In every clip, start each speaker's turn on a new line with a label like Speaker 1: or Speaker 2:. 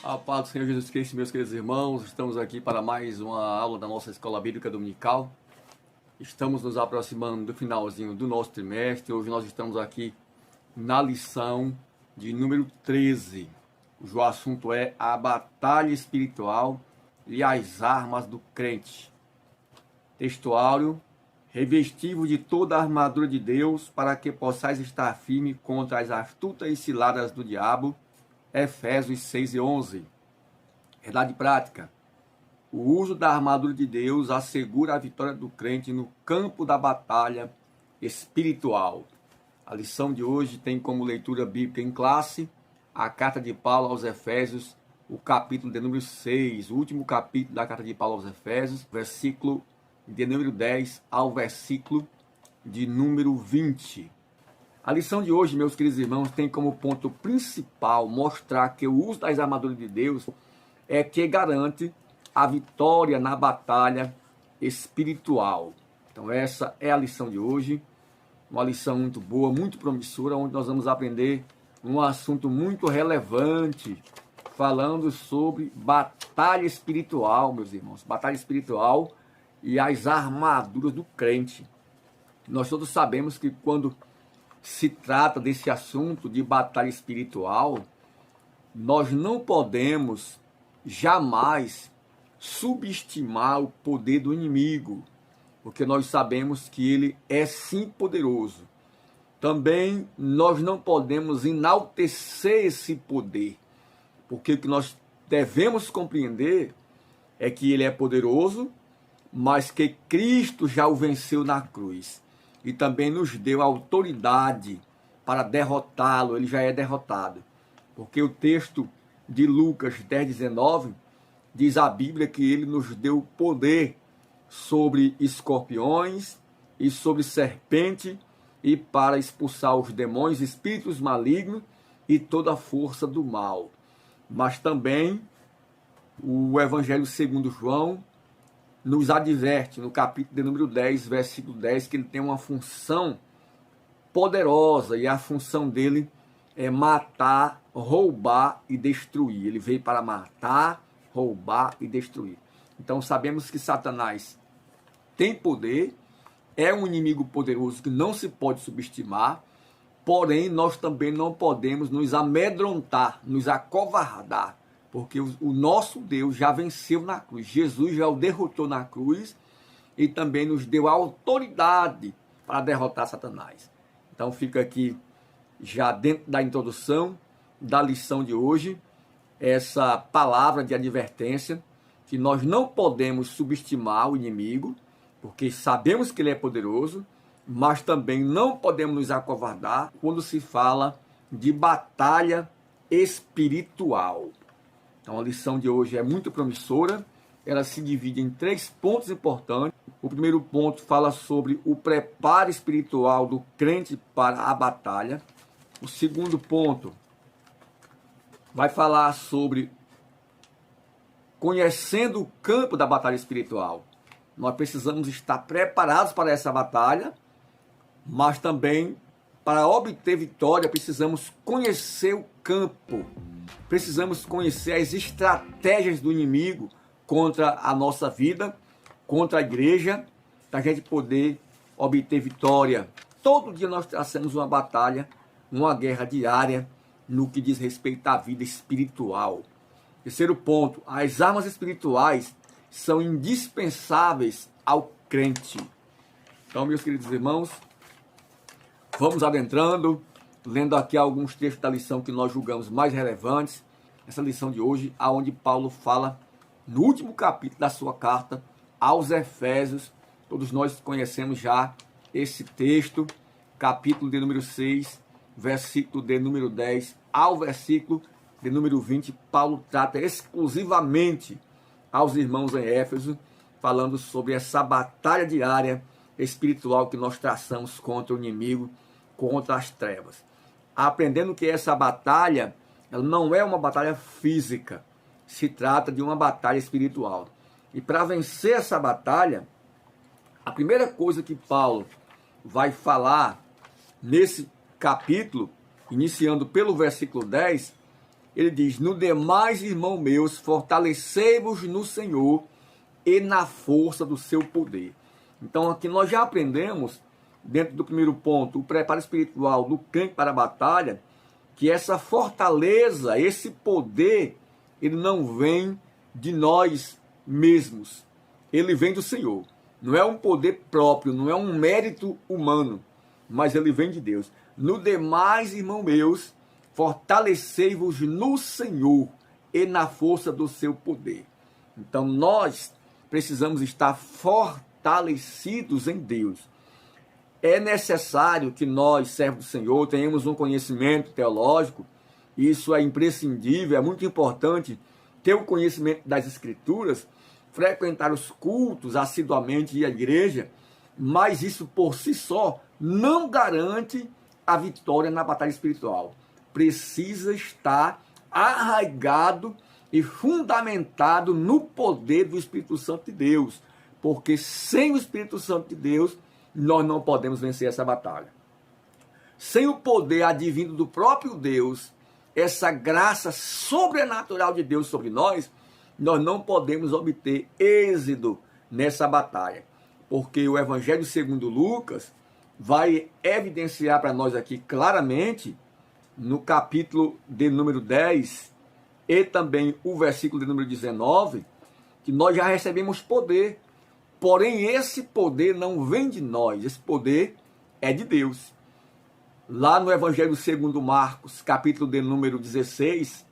Speaker 1: A paz do Senhor Jesus Cristo, meus queridos irmãos, estamos aqui para mais uma aula da nossa Escola Bíblica Dominical. Estamos nos aproximando do finalzinho do nosso trimestre. Hoje nós estamos aqui na lição de número 13, cujo assunto é a batalha espiritual e as armas do crente. Textuário: revesti-vos de toda a armadura de Deus para que possais estar firme contra as astutas ciladas do diabo. Efésios 6 e 11. Verdade prática: o uso da armadura de Deus assegura a vitória do crente no campo da batalha espiritual. A lição de hoje tem como leitura bíblica em classe a carta de Paulo aos Efésios, o capítulo de número 6, o último capítulo da carta de Paulo aos Efésios, versículo de número 10 ao versículo de número 20. A lição de hoje, meus queridos irmãos, tem como ponto principal mostrar que o uso das armaduras de Deus é que garante a vitória na batalha espiritual. Então essa é a lição de hoje, uma lição muito boa, muito promissora, onde nós vamos aprender um assunto muito relevante, falando sobre batalha espiritual, meus irmãos, batalha espiritual e as armaduras do crente. Nós todos sabemos que quando se trata desse assunto de batalha espiritual, nós não podemos jamais subestimar o poder do inimigo, porque nós sabemos que ele é sim poderoso. Também nós não podemos enaltecer esse poder, porque o que nós devemos compreender é que ele é poderoso, mas que Cristo já o venceu na cruz. E também nos deu autoridade para derrotá-lo, ele já é derrotado. Porque o texto de Lucas 10:19 diz a Bíblia que ele nos deu poder sobre escorpiões e sobre serpente e para expulsar os demônios, espíritos malignos e toda a força do mal. Mas também o Evangelho segundo João nos adverte, no capítulo de número 10, versículo 10, que ele tem uma função poderosa, e a função dele é matar, roubar e destruir. Ele veio para matar, roubar e destruir. Então sabemos que Satanás tem poder, é um inimigo poderoso que não se pode subestimar, porém nós também não podemos nos amedrontar, nos acovardar, porque o nosso Deus já venceu na cruz. Jesus já o derrotou na cruz e também nos deu a autoridade para derrotar Satanás. Então fica aqui, já dentro da introdução da lição de hoje, essa palavra de advertência, que nós não podemos subestimar o inimigo, porque sabemos que ele é poderoso, mas também não podemos nos acovardar quando se fala de batalha espiritual. Então a lição de hoje é muito promissora, ela se divide em 3 pontos importantes. O primeiro ponto fala sobre o preparo espiritual do crente para a batalha. O segundo ponto vai falar sobre conhecendo o campo da batalha espiritual. Nós precisamos estar preparados para essa batalha, mas também para obter vitória precisamos conhecer o campo. Precisamos conhecer as estratégias do inimigo contra a nossa vida, contra a igreja, para a gente poder obter vitória. Todo dia nós traçamos uma batalha, uma guerra diária no que diz respeito à vida espiritual. Terceiro ponto: as armas espirituais são indispensáveis ao crente. Então, meus queridos irmãos, vamos adentrando, lendo aqui alguns textos da lição que nós julgamos mais relevantes. Essa lição de hoje, aonde Paulo fala no último capítulo da sua carta aos Efésios. Todos nós conhecemos já esse texto, capítulo de número 6, versículo de número 10 ao versículo de número 20. Paulo trata exclusivamente aos irmãos em Éfeso, falando sobre essa batalha diária espiritual que nós traçamos contra o inimigo, contra as trevas. Aprendendo que essa batalha, ela não é uma batalha física, se trata de uma batalha espiritual. E para vencer essa batalha, a primeira coisa que Paulo vai falar nesse capítulo, iniciando pelo versículo 10, ele diz: no demais, irmãos meus, fortalecei-vos no Senhor e na força do seu poder. Então aqui nós já aprendemos, dentro do primeiro ponto, o preparo espiritual do crente para a batalha, que essa fortaleza, esse poder, ele não vem de nós mesmos, ele vem do Senhor. Não é um poder próprio, não é um mérito humano, mas ele vem de Deus. No demais, irmãos meus, fortalecei-vos no Senhor e na força do seu poder. Então nós precisamos estar fortalecidos em Deus. É necessário que nós, servos do Senhor, tenhamos um conhecimento teológico. Isso é imprescindível, é muito importante ter o conhecimento das Escrituras, frequentar os cultos assiduamente e a igreja, mas isso por si só não garante a vitória na batalha espiritual. Precisa estar arraigado e fundamentado no poder do Espírito Santo de Deus, porque sem o Espírito Santo de Deus, nós não podemos vencer essa batalha. Sem o poder advindo do próprio Deus, essa graça sobrenatural de Deus sobre nós não podemos obter êxito nessa batalha. Porque o Evangelho segundo Lucas vai evidenciar para nós aqui claramente, no capítulo de número 10 e também o versículo de número 19, que nós já recebemos poder. Porém, esse poder não vem de nós, esse poder é de Deus. Lá no Evangelho segundo Marcos, capítulo de número 16,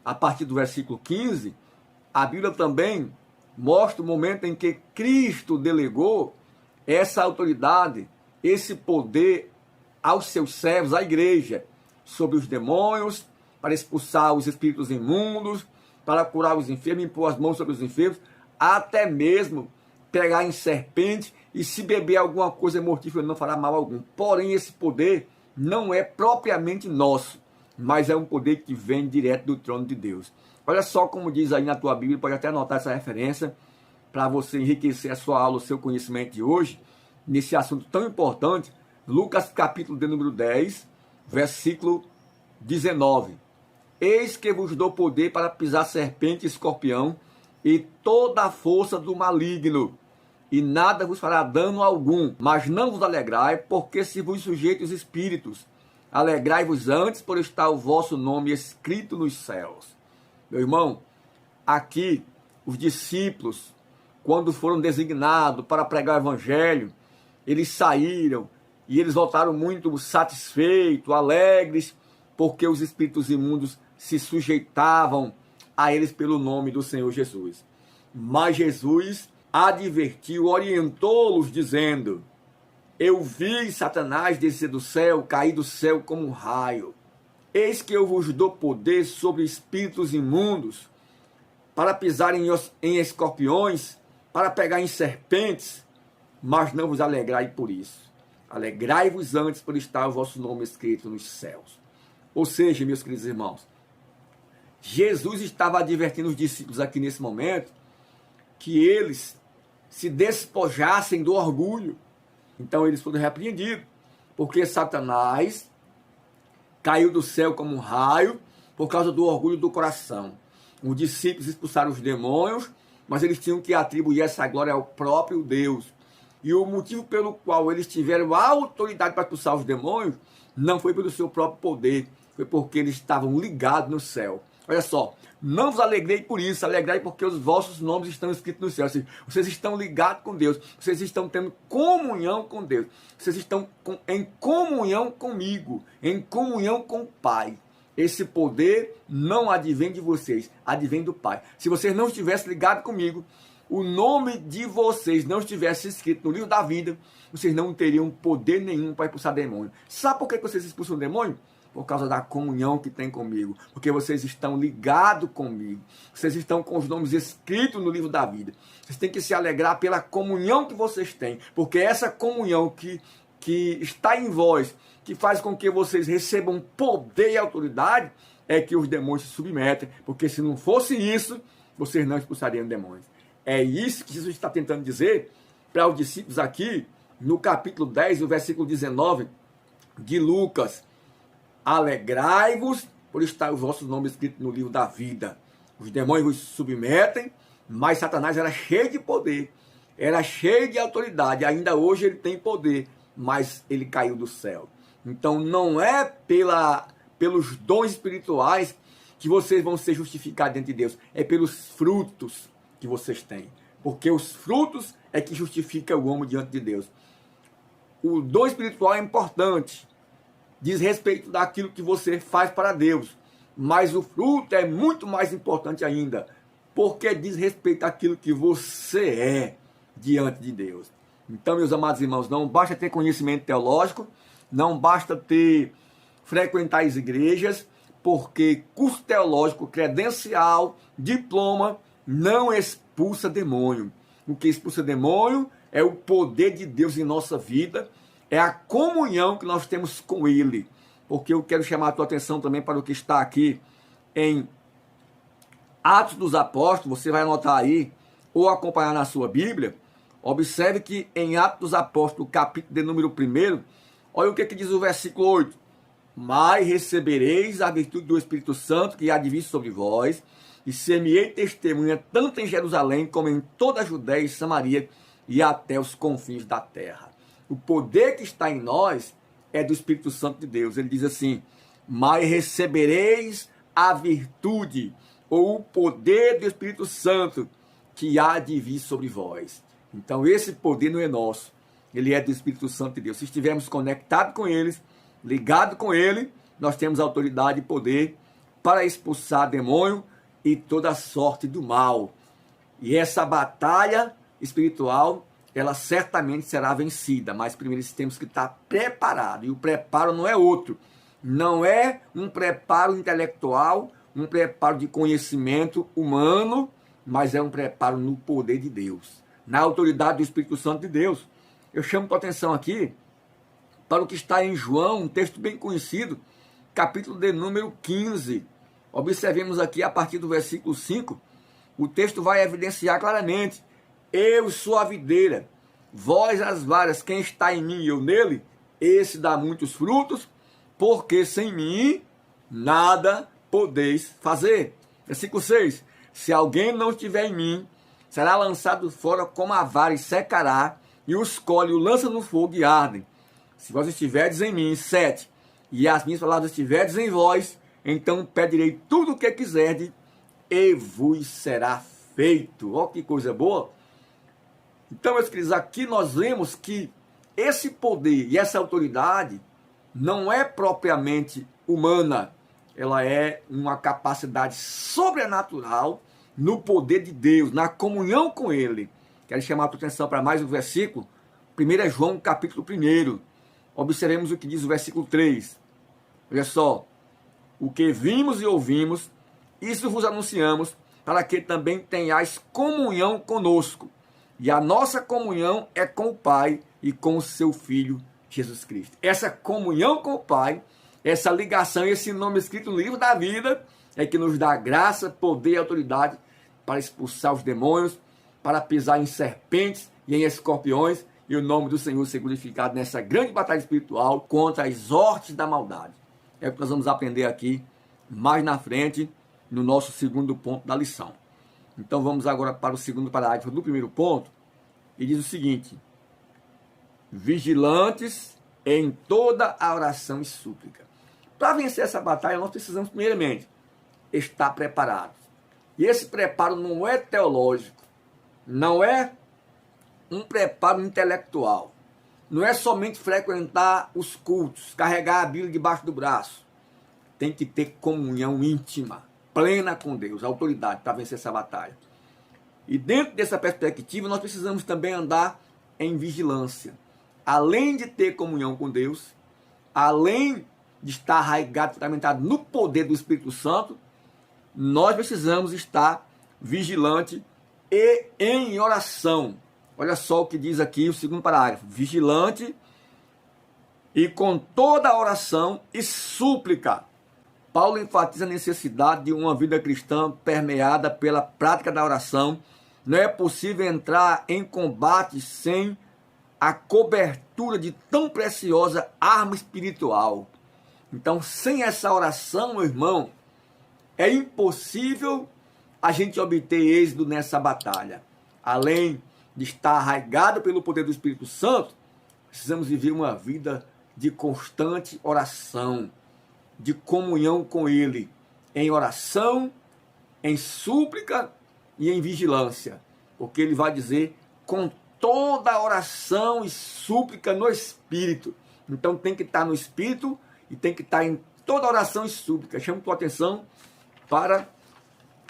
Speaker 1: a partir do versículo 15, a Bíblia também mostra o momento em que Cristo delegou essa autoridade, esse poder aos seus servos, à igreja, sobre os demônios, para expulsar os espíritos imundos, para curar os enfermos, impor as mãos sobre os enfermos, até mesmo pegar em serpente, e se beber alguma coisa mortífera não fará mal algum. Porém, esse poder não é propriamente nosso, mas é um poder que vem direto do trono de Deus. Olha só como diz aí na tua Bíblia, pode até anotar essa referência, para você enriquecer a sua aula, o seu conhecimento de hoje, nesse assunto tão importante. Lucas capítulo de número 10, versículo 19. Eis que vos dou poder para pisar serpente e escorpião, e toda a força do maligno, e nada vos fará dano algum. Mas não vos alegrai, porque se vos sujeito os espíritos, alegrai-vos antes por estar o vosso nome escrito nos céus. Meu irmão, aqui os discípulos, quando foram designados para pregar o evangelho, eles saíram e eles voltaram muito satisfeitos, alegres, porque os espíritos imundos se sujeitavam a eles pelo nome do Senhor Jesus. Mas Jesus advertiu, orientou-los, dizendo: eu vi Satanás descer do céu, cair do céu como um raio. Eis que eu vos dou poder sobre espíritos imundos, para pisarem em escorpiões, para pegar em serpentes, mas não vos alegrai por isso. Alegrai-vos antes por estar o vosso nome escrito nos céus. Ou seja, meus queridos irmãos, Jesus estava advertindo os discípulos aqui nesse momento que eles se despojassem do orgulho. Então eles foram repreendidos, porque Satanás caiu do céu como um raio por causa do orgulho do coração. Os discípulos expulsaram os demônios, mas eles tinham que atribuir essa glória ao próprio Deus. E o motivo pelo qual eles tiveram a autoridade para expulsar os demônios não foi pelo seu próprio poder, foi porque eles estavam ligados no céu. Olha só, não vos alegrei por isso, alegrai porque os vossos nomes estão escritos no céu. Vocês estão ligados com Deus, vocês estão tendo comunhão com Deus, vocês estão em comunhão comigo, em comunhão com o Pai. Esse poder não advém de vocês, advém do Pai. Se vocês não estivessem ligados comigo, o nome de vocês não estivesse escrito no livro da vida, vocês não teriam poder nenhum para expulsar demônio. Sabe por que vocês expulsam o demônio? Por causa da comunhão que tem comigo. Porque vocês estão ligados comigo. Vocês estão com os nomes escritos no livro da vida. Vocês têm que se alegrar pela comunhão que vocês têm. Porque essa comunhão que está em vós, que faz com que vocês recebam poder e autoridade, é que os demônios se submetem. Porque se não fosse isso, vocês não expulsariam demônios. É isso que Jesus está tentando dizer para os discípulos aqui, no capítulo 10, o versículo 19 de Lucas. Alegrai-vos, por estar os vossos nomes escritos no livro da vida. Os demônios vos submetem, mas Satanás era cheio de poder, era cheio de autoridade. Ainda hoje ele tem poder, mas ele caiu do céu. Então não é pelos dons espirituais que vocês vão ser justificados diante de Deus. É pelos frutos que vocês têm. Porque os frutos é que justifica o homem diante de Deus. O dom espiritual é importante. Diz respeito daquilo que você faz para Deus. Mas o fruto é muito mais importante ainda. Porque diz respeito àquilo que você é diante de Deus. Então, meus amados irmãos, não basta ter conhecimento teológico, não basta frequentar as igrejas, porque curso teológico, credencial, diploma, não expulsa demônio. O que expulsa demônio é o poder de Deus em nossa vida, é a comunhão que nós temos com Ele. Porque eu quero chamar a tua atenção também para o que está aqui em Atos dos Apóstolos, você vai anotar aí, ou acompanhar na sua Bíblia. Observe que em Atos dos Apóstolos, capítulo de número 1, olha o que diz o versículo 8. Mas recebereis a virtude do Espírito Santo que há de vir sobre vós, e ser-me-ei testemunha tanto em Jerusalém como em toda a Judéia e Samaria e até os confins da terra. O poder que está em nós é do Espírito Santo de Deus. Ele diz assim, mas recebereis a virtude ou o poder do Espírito Santo que há de vir sobre vós. Então esse poder não é nosso, ele é do Espírito Santo de Deus. Se estivermos conectados com eles, ligados com ele, nós temos autoridade e poder para expulsar demônio e toda sorte do mal. E essa batalha espiritual, ela certamente será vencida, mas primeiro temos que estar preparados. E o preparo não é outro. Não é um preparo intelectual, um preparo de conhecimento humano, mas é um preparo no poder de Deus, na autoridade do Espírito Santo de Deus. Eu chamo a atenção aqui para o que está em João, um texto bem conhecido, capítulo de número 15. Observemos aqui a partir do versículo 5, o texto vai evidenciar claramente, eu sou a videira, vós as varas, quem está em mim e eu nele, esse dá muitos frutos, porque sem mim nada podeis fazer. Versículo 6, se alguém não estiver em mim, será lançado fora como a vara e secará, e os colhe, o lança no fogo e ardem. Se vós estiverdes em mim, 7, e as minhas palavras estiverdes em vós, então pedirei tudo o que quiserdes, e vos será feito. Olha que coisa boa. Então, meus queridos, aqui nós vemos que esse poder e essa autoridade não é propriamente humana, ela é uma capacidade sobrenatural no poder de Deus, na comunhão com Ele. Quero chamar a tua atenção para mais um versículo, 1 João capítulo 1. Observemos o que diz o versículo 3. Olha só, o que vimos e ouvimos, isso vos anunciamos, para que também tenhais comunhão conosco. E a nossa comunhão é com o Pai e com o seu Filho, Jesus Cristo. Essa comunhão com o Pai, essa ligação, esse nome escrito no livro da vida, é que nos dá graça, poder e autoridade para expulsar os demônios, para pisar em serpentes e em escorpiões, e o nome do Senhor ser glorificado nessa grande batalha espiritual contra as hortes da maldade. É o que nós vamos aprender aqui mais na frente, no nosso segundo ponto da lição. Então vamos agora para o segundo parágrafo do primeiro ponto, e diz o seguinte: vigilantes em toda a oração e súplica. Para vencer essa batalha, nós precisamos, primeiramente, estar preparados. E esse preparo não é teológico, não é um preparo intelectual, não é somente frequentar os cultos, carregar a Bíblia debaixo do braço. Tem que ter comunhão íntima, plena com Deus, autoridade para vencer essa batalha. E dentro dessa perspectiva, nós precisamos também andar em vigilância. Além de ter comunhão com Deus, além de estar arraigado, fundamentado no poder do Espírito Santo, nós precisamos estar vigilante e em oração. Olha só o que diz aqui o segundo parágrafo. Vigilante e com toda a oração e súplica. Paulo enfatiza a necessidade de uma vida cristã permeada pela prática da oração. Não é possível entrar em combate sem a cobertura de tão preciosa arma espiritual. Então, sem essa oração, meu irmão, é impossível a gente obter êxito nessa batalha. Além de estar arraigado pelo poder do Espírito Santo, precisamos viver uma vida de constante oração, de comunhão com Ele, em oração, em súplica e em vigilância. Porque Ele vai dizer, com toda a oração e súplica no Espírito. Então tem que estar no Espírito e tem que estar em toda oração e súplica. Chamo tua atenção para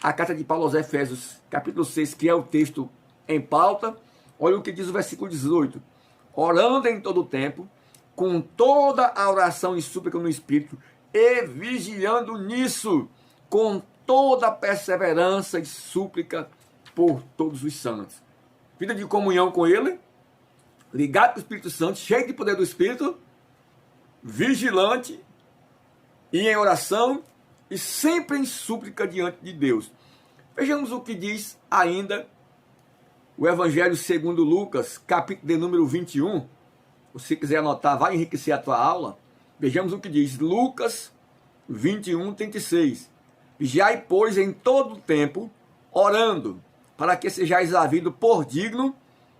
Speaker 1: a carta de Paulo aos Efésios, capítulo 6, que é o texto em pauta. Olha o que diz o versículo 18. Orando em todo o tempo, com toda a oração e súplica no Espírito, e vigiando nisso, com toda a perseverança e súplica por todos os santos. Vida de comunhão com Ele, ligado com o Espírito Santo, cheio de poder do Espírito, vigilante e em oração e sempre em súplica diante de Deus. Vejamos o que diz ainda o Evangelho segundo Lucas, capítulo de número 21. Se quiser anotar, vai enriquecer a tua aula. Vejamos o que diz Lucas 21, 36. Vigiai, pois, em todo o tempo, orando, para que sejais havido por digno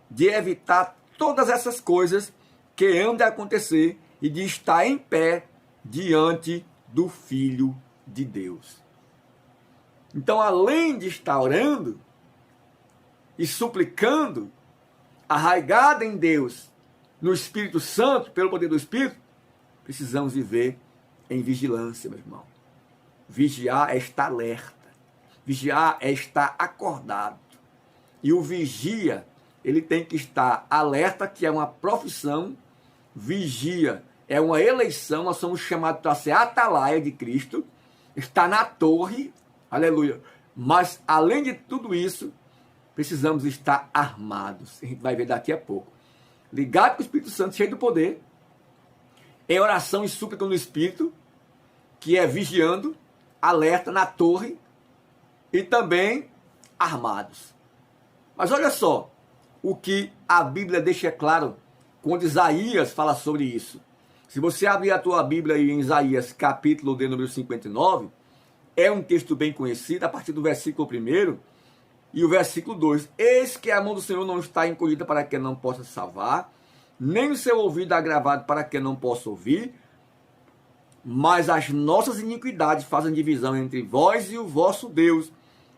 Speaker 1: de evitar todas essas coisas que hão de acontecer e de estar em pé diante do Filho de Deus. Então, além de estar orando e suplicando, arraigado em Deus, no Espírito Santo, pelo poder do Espírito, precisamos viver em vigilância, meu irmão. Vigiar é estar alerta. Vigiar é estar acordado. E o vigia, ele tem que estar alerta, que é uma profissão. Vigia é uma eleição, nós somos chamados para ser atalaia de Cristo. Está na torre, aleluia. Mas, além de tudo isso, precisamos estar armados. A gente vai ver daqui a pouco. Ligado com o Espírito Santo, cheio do poder, em oração e súplica no Espírito, que é vigiando, alerta na torre e também armados. Mas olha só o que a Bíblia deixa claro quando Isaías fala sobre isso. Se você abrir a tua Bíblia aí em Isaías, capítulo de número 59, é um texto bem conhecido, a partir do versículo 1 e o versículo 2. Eis que a mão do Senhor não está encolhida para que não possa salvar, nem o seu ouvido agravado para que não possa ouvir, mas as nossas iniquidades fazem divisão entre vós e o vosso Deus,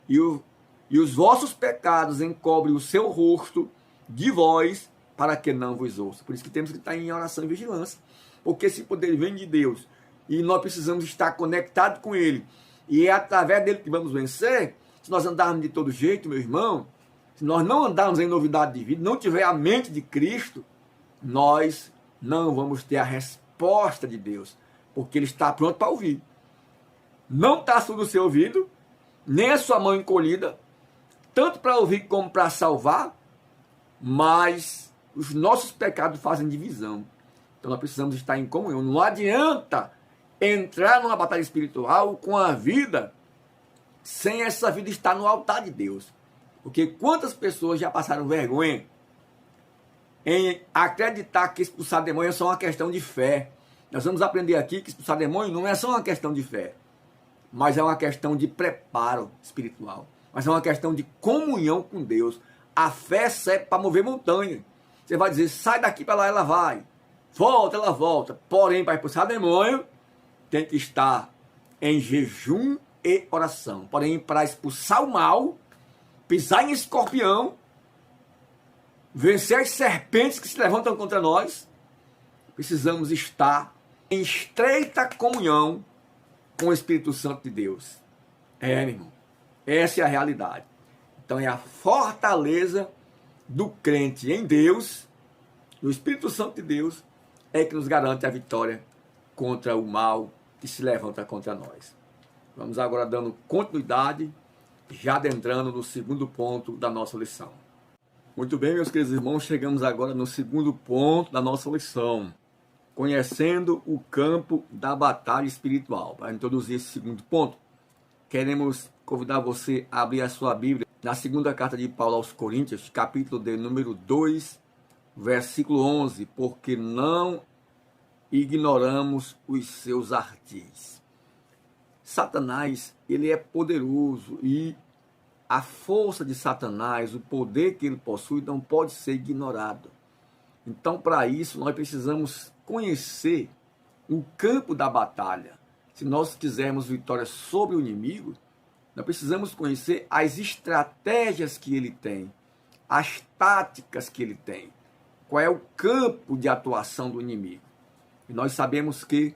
Speaker 1: e os vossos pecados encobrem o seu rosto de vós, para que não vos ouça. Por isso que temos que estar em oração e vigilância, porque esse poder vem de Deus, e nós precisamos estar conectados com Ele, e é através dele que vamos vencer. Se nós andarmos de todo jeito, meu irmão, se nós não andarmos em novidade de vida, não tiver a mente de Cristo, nós não vamos ter a resposta de Deus, porque Ele está pronto para ouvir. Não está surdo o seu ouvido, nem a sua mão encolhida, tanto para ouvir como para salvar, mas os nossos pecados fazem divisão. Então nós precisamos estar em comunhão. Não adianta entrar numa batalha espiritual com a vida sem essa vida estar no altar de Deus. Porque quantas pessoas já passaram vergonha em acreditar que expulsar demônio é só uma questão de fé. Nós vamos aprender aqui que expulsar demônio não é só uma questão de fé, mas é uma questão de preparo espiritual. Mas é uma questão de comunhão com Deus. A fé serve para mover montanha. Você vai dizer, sai daqui para lá, ela vai. Volta, ela volta. Porém, para expulsar demônio, tem que estar em jejum e oração. Porém, para expulsar o mal, pisar em escorpião, vencer as serpentes que se levantam contra nós, precisamos estar em estreita comunhão com o Espírito Santo de Deus. É, meu irmão. Essa é a realidade. Então, é a fortaleza do crente em Deus, no Espírito Santo de Deus, é que nos garante a vitória contra o mal que se levanta contra nós. Vamos agora dando continuidade, já adentrando no segundo ponto da nossa lição. Muito bem, meus queridos irmãos, chegamos agora no segundo ponto da nossa lição, conhecendo o campo da batalha espiritual. Para introduzir esse segundo ponto, queremos convidar você a abrir a sua Bíblia na segunda carta de Paulo aos Coríntios, capítulo de número 2, versículo 11, porque não e ignoramos os seus ardis. Satanás, ele é poderoso e a força de Satanás, o poder que ele possui, não pode ser ignorado. Então, para isso, nós precisamos conhecer o campo da batalha. Se nós quisermos vitória sobre o inimigo, nós precisamos conhecer as estratégias que ele tem, as táticas que ele tem, qual é o campo de atuação do inimigo. E nós sabemos que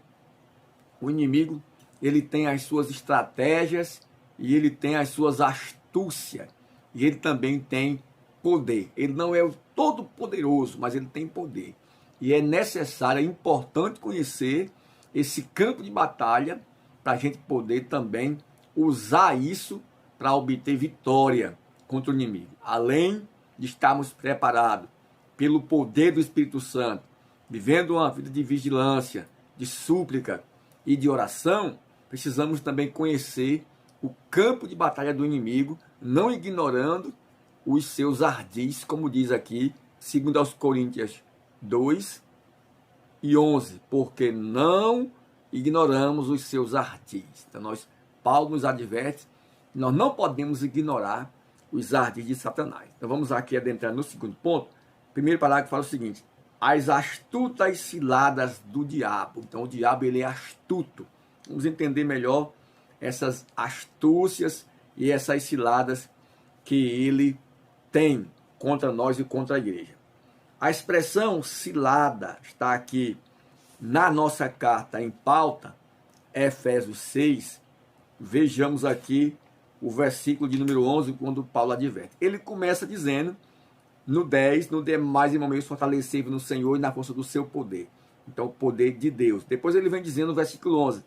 Speaker 1: o inimigo, ele tem as suas estratégias e ele tem as suas astúcias. E ele também tem poder. Ele não é o todo poderoso, mas ele tem poder. E é necessário, é importante conhecer esse campo de batalha para a gente poder também usar isso para obter vitória contra o inimigo. Além de estarmos preparados pelo poder do Espírito Santo, vivendo uma vida de vigilância, de súplica e de oração, precisamos também conhecer o campo de batalha do inimigo, não ignorando os seus ardis, como diz aqui, segundo aos Coríntios 2 e 11, porque não ignoramos os seus ardis. Então, Paulo nos adverte que nós não podemos ignorar os ardis de Satanás. Então, vamos aqui adentrar no segundo ponto. O primeiro parágrafo fala o seguinte: as astutas ciladas do diabo. Então, o diabo, ele é astuto. Vamos entender melhor essas astúcias e essas ciladas que ele tem contra nós e contra a igreja. A expressão cilada está aqui na nossa carta em pauta, Efésios 6. Vejamos aqui o versículo de número 11, quando Paulo adverte. Ele começa dizendo, no 10, no demais, irmãos, fortalecei-vos no Senhor e na força do seu poder. Então, o poder de Deus. Depois ele vem dizendo no versículo 11,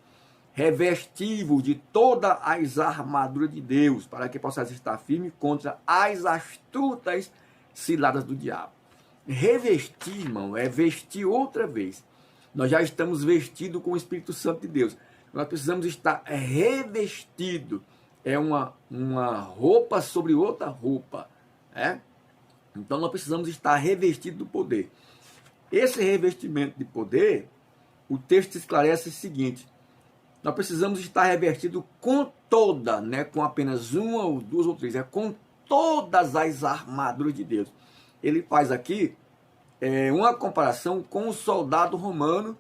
Speaker 1: revesti-vos de todas as armaduras de Deus, para que possais estar firme contra as astutas ciladas do diabo. Revestir, irmão, é vestir outra vez. Nós já estamos vestidos com o Espírito Santo de Deus. Nós precisamos estar revestidos. É uma roupa sobre outra roupa. Então nós precisamos estar revestidos do poder. Esse revestimento de poder, o texto esclarece o seguinte: nós precisamos estar revestidos com toda, com apenas uma ou duas ou três, com todas as armaduras de Deus. Ele faz aqui uma comparação com o soldado romano,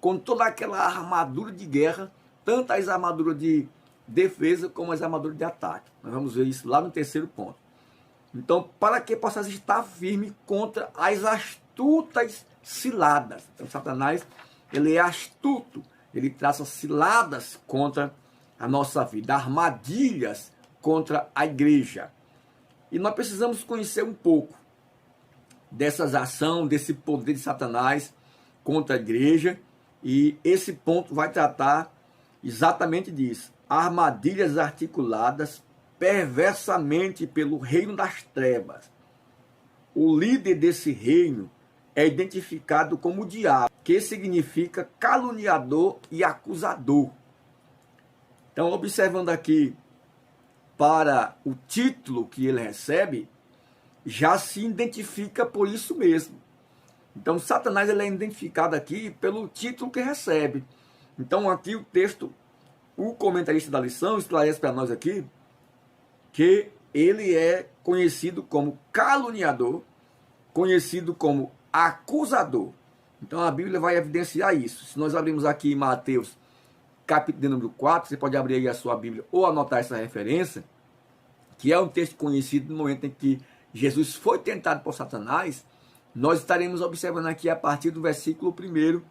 Speaker 1: com toda aquela armadura de guerra, tanto as armaduras de defesa como as armaduras de ataque. Nós vamos ver isso lá no terceiro ponto. Então, para que possas estar firme contra as astutas ciladas. Então, Satanás, ele é astuto, ele traça ciladas contra a nossa vida, armadilhas contra a igreja. E nós precisamos conhecer um pouco dessas ações, desse poder de Satanás contra a igreja, e esse ponto vai tratar exatamente disso. Armadilhas articuladas perversamente pelo reino das trevas. O líder desse reino é identificado como o diabo, que significa caluniador e acusador. Então, observando aqui para o título que ele recebe, já se identifica por isso mesmo. Então, Satanás, ele é identificado aqui pelo título que recebe. Então, aqui o texto, o comentarista da lição esclarece para nós aqui que ele é conhecido como caluniador, conhecido como acusador. Então, a Bíblia vai evidenciar isso. Se nós abrirmos aqui em Mateus, capítulo de número 4, você pode abrir aí a sua Bíblia ou anotar essa referência, que é um texto conhecido no momento em que Jesus foi tentado por Satanás. Nós estaremos observando aqui a partir do versículo 1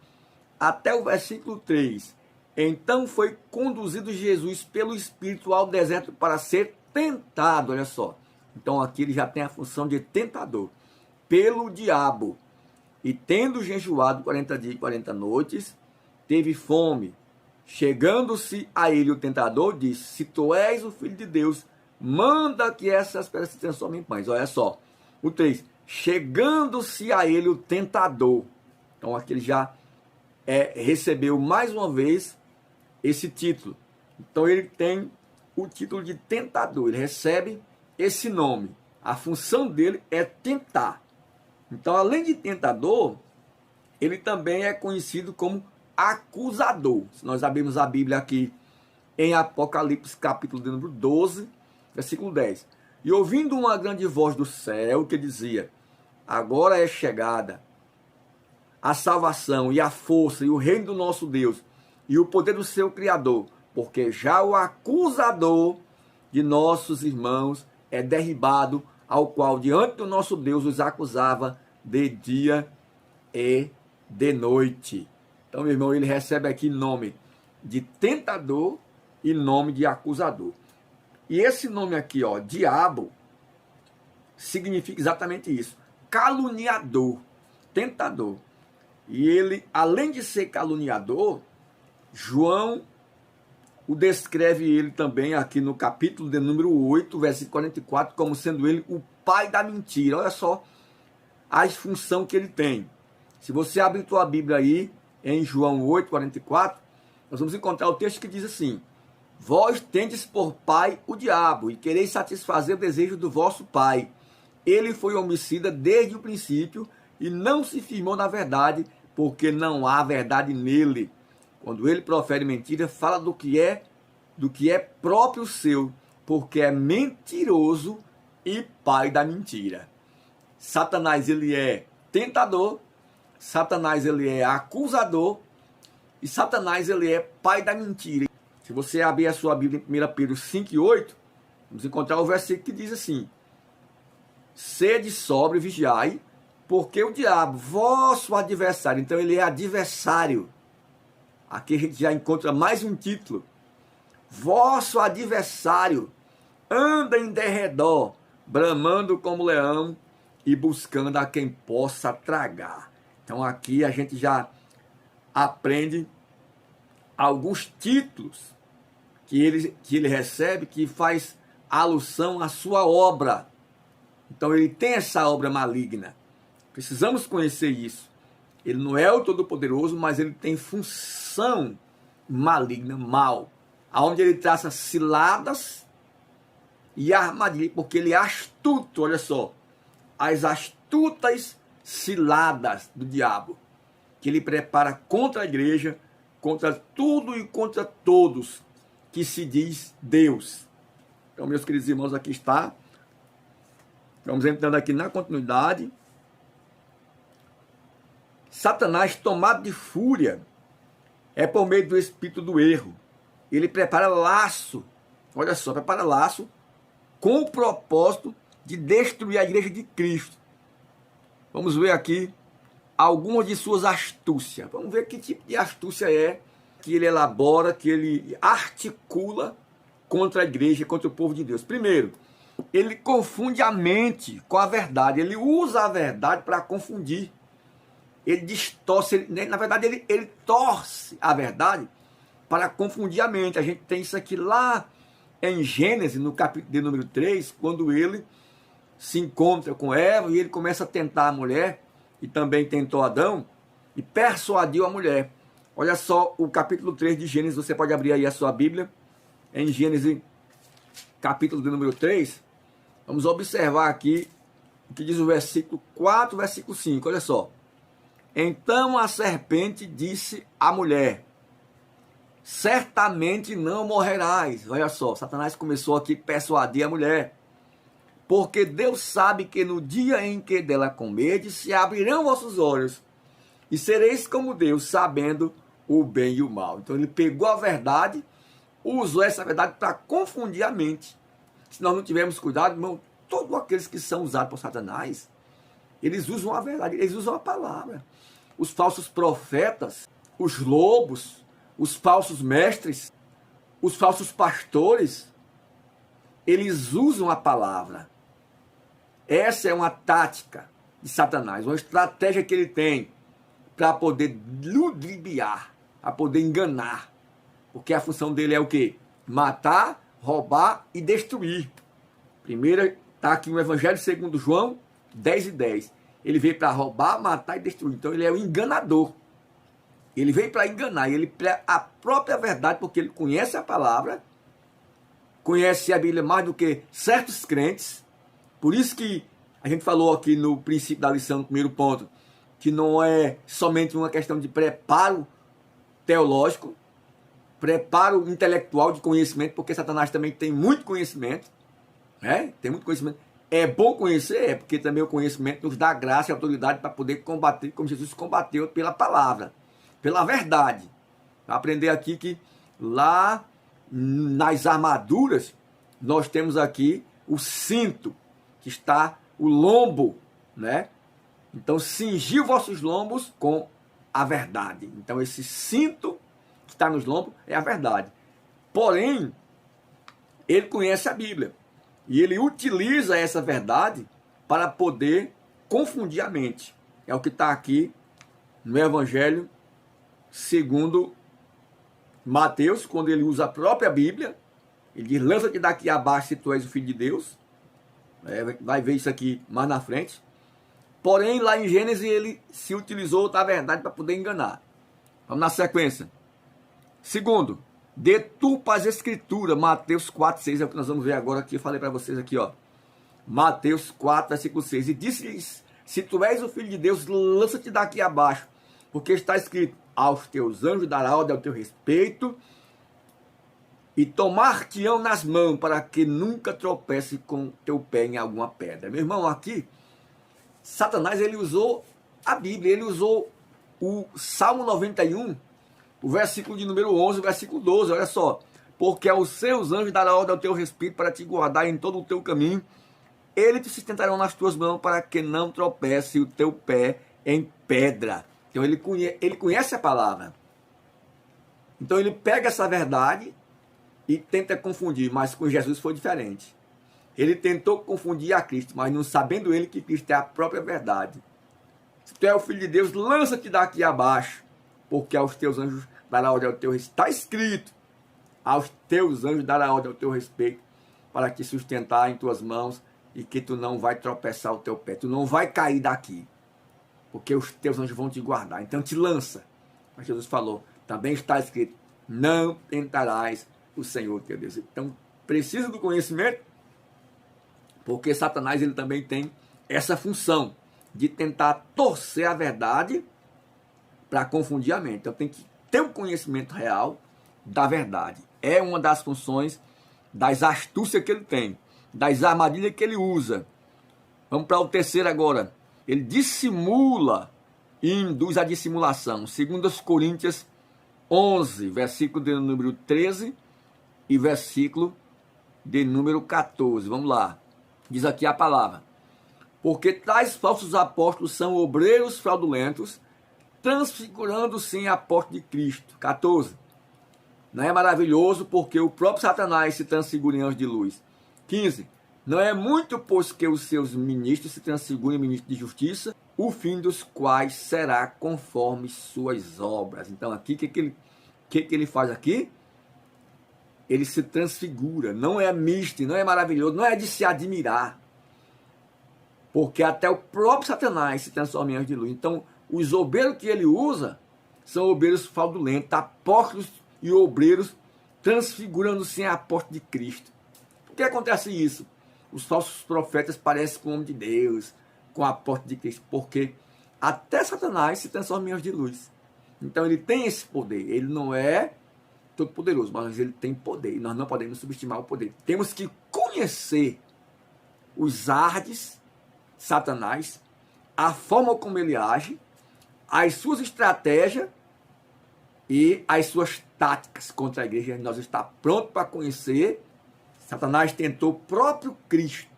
Speaker 1: até o versículo 3. Então foi conduzido Jesus pelo Espírito ao deserto para ser tentado, olha só. Então aqui ele já tem a função de tentador, pelo diabo. E tendo jejuado 40 dias e 40 noites, teve fome. Chegando-se a ele o tentador, disse: se tu és o Filho de Deus, manda que essas pedras se transformem em pães. Olha só, o 3. Chegando-se a ele o tentador. Então aqui ele já recebeu mais uma vez esse título. Então ele tem o título de tentador. Ele recebe esse nome. A função dele é tentar. Então, além de tentador, ele também é conhecido como acusador. Se nós abrirmos a Bíblia aqui em Apocalipse, capítulo de número 12, versículo 10. E ouvindo uma grande voz do céu que dizia: agora é chegada a salvação e a força e o reino do nosso Deus e o poder do seu Criador, porque já o acusador de nossos irmãos é derribado, ao qual diante do nosso Deus os acusava de dia e de noite. Então, meu irmão, ele recebe aqui nome de tentador e nome de acusador. E esse nome aqui, ó, diabo, significa exatamente isso: caluniador, tentador. E ele, além de ser caluniador, João o descreve ele também aqui no capítulo de número 8, versículo 44, como sendo ele o pai da mentira. Olha só a função que ele tem. Se você abrir tua Bíblia aí, em João 8, 44, nós vamos encontrar o texto que diz assim: vós tendes por pai o diabo, e quereis satisfazer o desejo do vosso pai. Ele foi homicida desde o princípio, e não se firmou na verdade, porque não há verdade nele. Quando ele profere mentira, fala do que é próprio seu, porque é mentiroso e pai da mentira. Satanás, ele é tentador, Satanás, ele é acusador, e Satanás, ele é pai da mentira. Se você abrir a sua Bíblia em 1 Pedro 5 e 8, vamos encontrar o versículo que diz assim: sede sóbrio e vigiai, porque o diabo, vosso adversário, então ele é adversário. Aqui a gente já encontra mais um título: vosso adversário anda em derredor, bramando como leão e buscando a quem possa tragar. Então aqui a gente já aprende alguns títulos que ele recebe, que faz alusão à sua obra. Então ele tem essa obra maligna. Precisamos conhecer isso. Ele não é o Todo-Poderoso, mas ele tem função maligna, mal, aonde ele traça ciladas e armadilhas, porque ele é astuto. Olha só, as astutas ciladas do diabo, que ele prepara contra a igreja, contra tudo e contra todos que se diz Deus. Então, meus queridos irmãos, aqui está. Vamos entrando aqui na continuidade. Satanás, tomado de fúria, é por meio do espírito do erro. Ele prepara laço, olha só, prepara laço com o propósito de destruir a igreja de Cristo. Vamos ver aqui algumas de suas astúcias. Vamos ver que tipo de astúcia é que ele elabora, que ele articula contra a igreja, contra o povo de Deus. Primeiro, ele confunde a mente com a verdade. Ele usa a verdade para confundir. Ele distorce, na verdade ele torce a verdade para confundir a mente. A gente tem isso aqui lá em Gênesis, no capítulo de número 3, quando ele se encontra com Eva e ele começa a tentar a mulher, e também tentou Adão, e persuadiu a mulher. Olha só o capítulo 3 de Gênesis, você pode abrir aí a sua Bíblia, em Gênesis, capítulo de número 3, vamos observar aqui o que diz o versículo 4, versículo 5, olha só. Então a serpente disse à mulher: certamente não morrerás. Olha só, Satanás começou aqui a persuadir a mulher. Porque Deus sabe que no dia em que dela comerdes, se abrirão vossos olhos, e sereis como Deus, sabendo o bem e o mal. Então ele pegou a verdade, usou essa verdade para confundir a mente. Se nós não tivermos cuidado, irmão, todos aqueles que são usados por Satanás, eles usam a verdade, eles usam a palavra. Os falsos profetas, os lobos, os falsos mestres, os falsos pastores, eles usam a palavra. Essa é uma tática de Satanás, uma estratégia que ele tem para poder ludibriar, para poder enganar. Porque a função dele é o quê? Matar, roubar e destruir. Primeiro está aqui no Evangelho segundo João 10 e 10. Ele veio para roubar, matar e destruir. Então ele é o enganador. Ele veio para enganar. Ele a própria verdade, porque ele conhece a palavra, conhece a Bíblia mais do que certos crentes. Por isso que a gente falou aqui no princípio da lição, no primeiro ponto, que não é somente uma questão de preparo teológico, preparo intelectual de conhecimento, porque Satanás também tem muito conhecimento, né? Tem muito conhecimento. É bom conhecer, porque também o conhecimento nos dá graça e autoridade para poder combater, como Jesus combateu pela palavra, pela verdade. Aprender aqui que lá nas armaduras nós temos aqui o cinto, que está o lombo, né? Então, cingir vossos lombos com a verdade. Então, esse cinto que está nos lombos é a verdade. Porém, ele conhece a Bíblia. E ele utiliza essa verdade para poder confundir a mente. É o que está aqui no Evangelho segundo Mateus, quando ele usa a própria Bíblia. Ele diz, lança-te daqui abaixo se tu és o Filho de Deus. Vai ver isso aqui mais na frente. Porém, lá em Gênesis, ele se utilizou da verdade para poder enganar. Vamos na sequência. Segundo, deturpa as escrituras. Mateus 4, 6 é o que nós vamos ver agora aqui. Eu falei para vocês aqui, ó. Mateus 4, versículo 6. E disse-lhes, se tu és o Filho de Deus, lança-te daqui abaixo. Porque está escrito, aos teus anjos dará ordem ao teu respeito, e tomar-te-ão nas mãos, para que nunca tropece com teu pé em alguma pedra. Meu irmão, aqui, Satanás, ele usou a Bíblia, ele usou o Salmo 91, o versículo de número 11, o versículo 12, olha só. Porque aos seus anjos dará ordem ao teu respeito, para te guardar em todo o teu caminho. Eles te sustentarão nas tuas mãos, para que não tropece o teu pé em pedra. Então ele conhece a palavra. Então ele pega essa verdade e tenta confundir, mas com Jesus foi diferente. Ele tentou confundir a Cristo, mas não sabendo ele que Cristo é a própria verdade. Se tu é o Filho de Deus, lança-te daqui abaixo, porque aos teus anjos dará ordem ao teu respeito. Está escrito, aos teus anjos dará ordem ao teu respeito, para te sustentar em tuas mãos, e que tu não vai tropeçar o teu pé, tu não vai cair daqui, porque os teus anjos vão te guardar. Então te lança. Mas Jesus falou, também está escrito, não tentarás o Senhor teu Deus. Então precisa do conhecimento, porque Satanás ele também tem essa função de tentar torcer a verdade para confundir a mente. Então tem que ter um conhecimento real da verdade. É uma das funções, das astúcias que ele tem, das armadilhas que ele usa. Vamos para o terceiro agora. Ele dissimula e induz a dissimulação. Segundo os Coríntios 11, versículo de número 13 e versículo de número 14. Vamos lá. Diz aqui a palavra. Porque tais falsos apóstolos são obreiros fraudulentos, transfigurando-se em apóstolos de Cristo. 14. Não é maravilhoso porque o próprio Satanás se transfigura em anjo de luz. 15. Não é muito, pois que os seus ministros se transfigurem em ministros de justiça, o fim dos quais será conforme suas obras. Então aqui, o que ele faz aqui? Ele se transfigura, não é misto, não é maravilhoso, não é de se admirar. Porque até o próprio Satanás se transforma em anjo de luz. Então, os obreiros que ele usa são obreiros fraudulentos, apóstolos e obreiros transfigurando-se em apóstolos de Cristo. Por que acontece isso? Os falsos profetas parecem com o homem de Deus, com o apóstolo de Cristo, porque até Satanás se transforma em anjo de luz. Então ele tem esse poder, ele não é todo poderoso, mas ele tem poder, e nós não podemos subestimar o poder. Temos que conhecer os ardes, Satanás, a forma como ele age, as suas estratégias e as suas táticas contra a igreja. Nós estamos prontos para conhecer. Satanás tentou o próprio Cristo.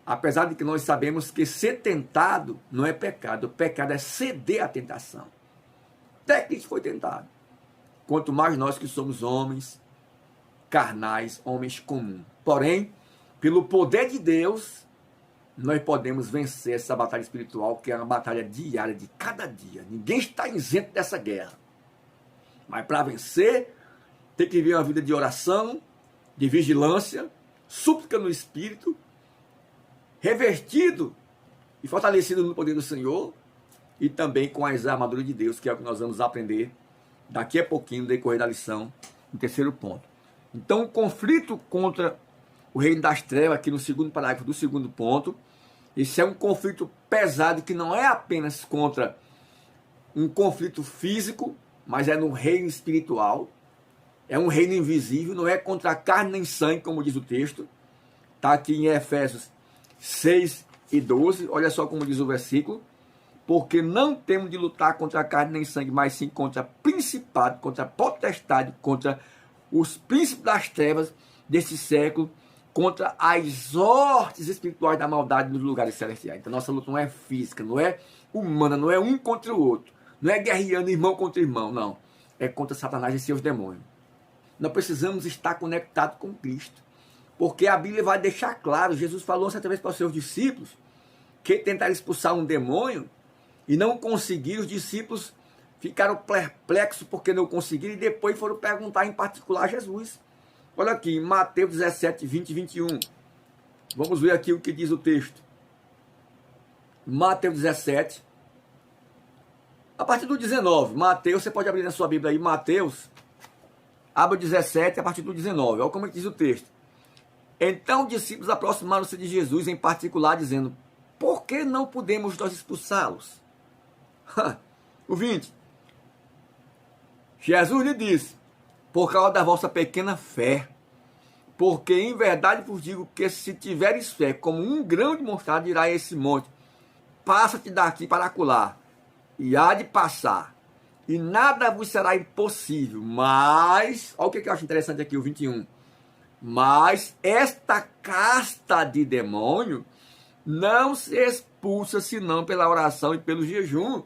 Speaker 1: Apesar de que nós sabemos que ser tentado não é pecado. O pecado é ceder à tentação. Até Cristo foi tentado. Quanto mais nós que somos homens carnais, homens comuns. Porém, pelo poder de Deus, nós podemos vencer essa batalha espiritual, que é uma batalha diária, de cada dia. Ninguém está isento dessa guerra. Mas para vencer, tem que viver uma vida de oração, de vigilância, súplica no Espírito, revestido e fortalecido no poder do Senhor, e também com as armaduras de Deus, que é o que nós vamos aprender daqui a pouquinho, no decorrer da lição, no terceiro ponto. Então, o conflito contra o reino das trevas, aqui no segundo parágrafo do segundo ponto, esse é um conflito pesado que não é apenas contra um conflito físico, mas é no reino espiritual. É um reino invisível, não é contra carne nem sangue, como diz o texto. Está aqui em Efésios 6 e 12. Olha só como diz o versículo. Porque não temos de lutar contra carne nem sangue, mas sim contra principado, contra potestade, contra os príncipes das trevas desse século, contra as hortes espirituais da maldade nos lugares celestiais. Então nossa luta não é física, não é humana, não é um contra o outro. Não é guerreando irmão contra irmão, não. É contra Satanás e seus demônios. Nós precisamos estar conectados com Cristo. Porque a Bíblia vai deixar claro, Jesus falou certa vez para os seus discípulos, que tentaram expulsar um demônio e não conseguiram, os discípulos ficaram perplexos porque não conseguiram e depois foram perguntar em particular a Jesus. Olha aqui, em Mateus 17, 20 e 21. Vamos ver aqui o que diz o texto. Mateus 17, a partir do 19. Mateus, você pode abrir na sua Bíblia aí, Mateus, abra o 17 a partir do 19. Olha como é que diz o texto. Então os discípulos aproximaram-se de Jesus em particular, dizendo, por que não podemos nós expulsá-los? O 20. Jesus lhe disse, por causa da vossa pequena fé, porque em verdade vos digo que se tiveres fé como um grão de mostarda, dirá a esse monte, passa-te daqui para acolá, e há de passar, e nada vos será impossível. Mas, olha o que eu acho interessante aqui, o 21. Mas esta casta de demônio não se expulsa senão pela oração e pelo jejum.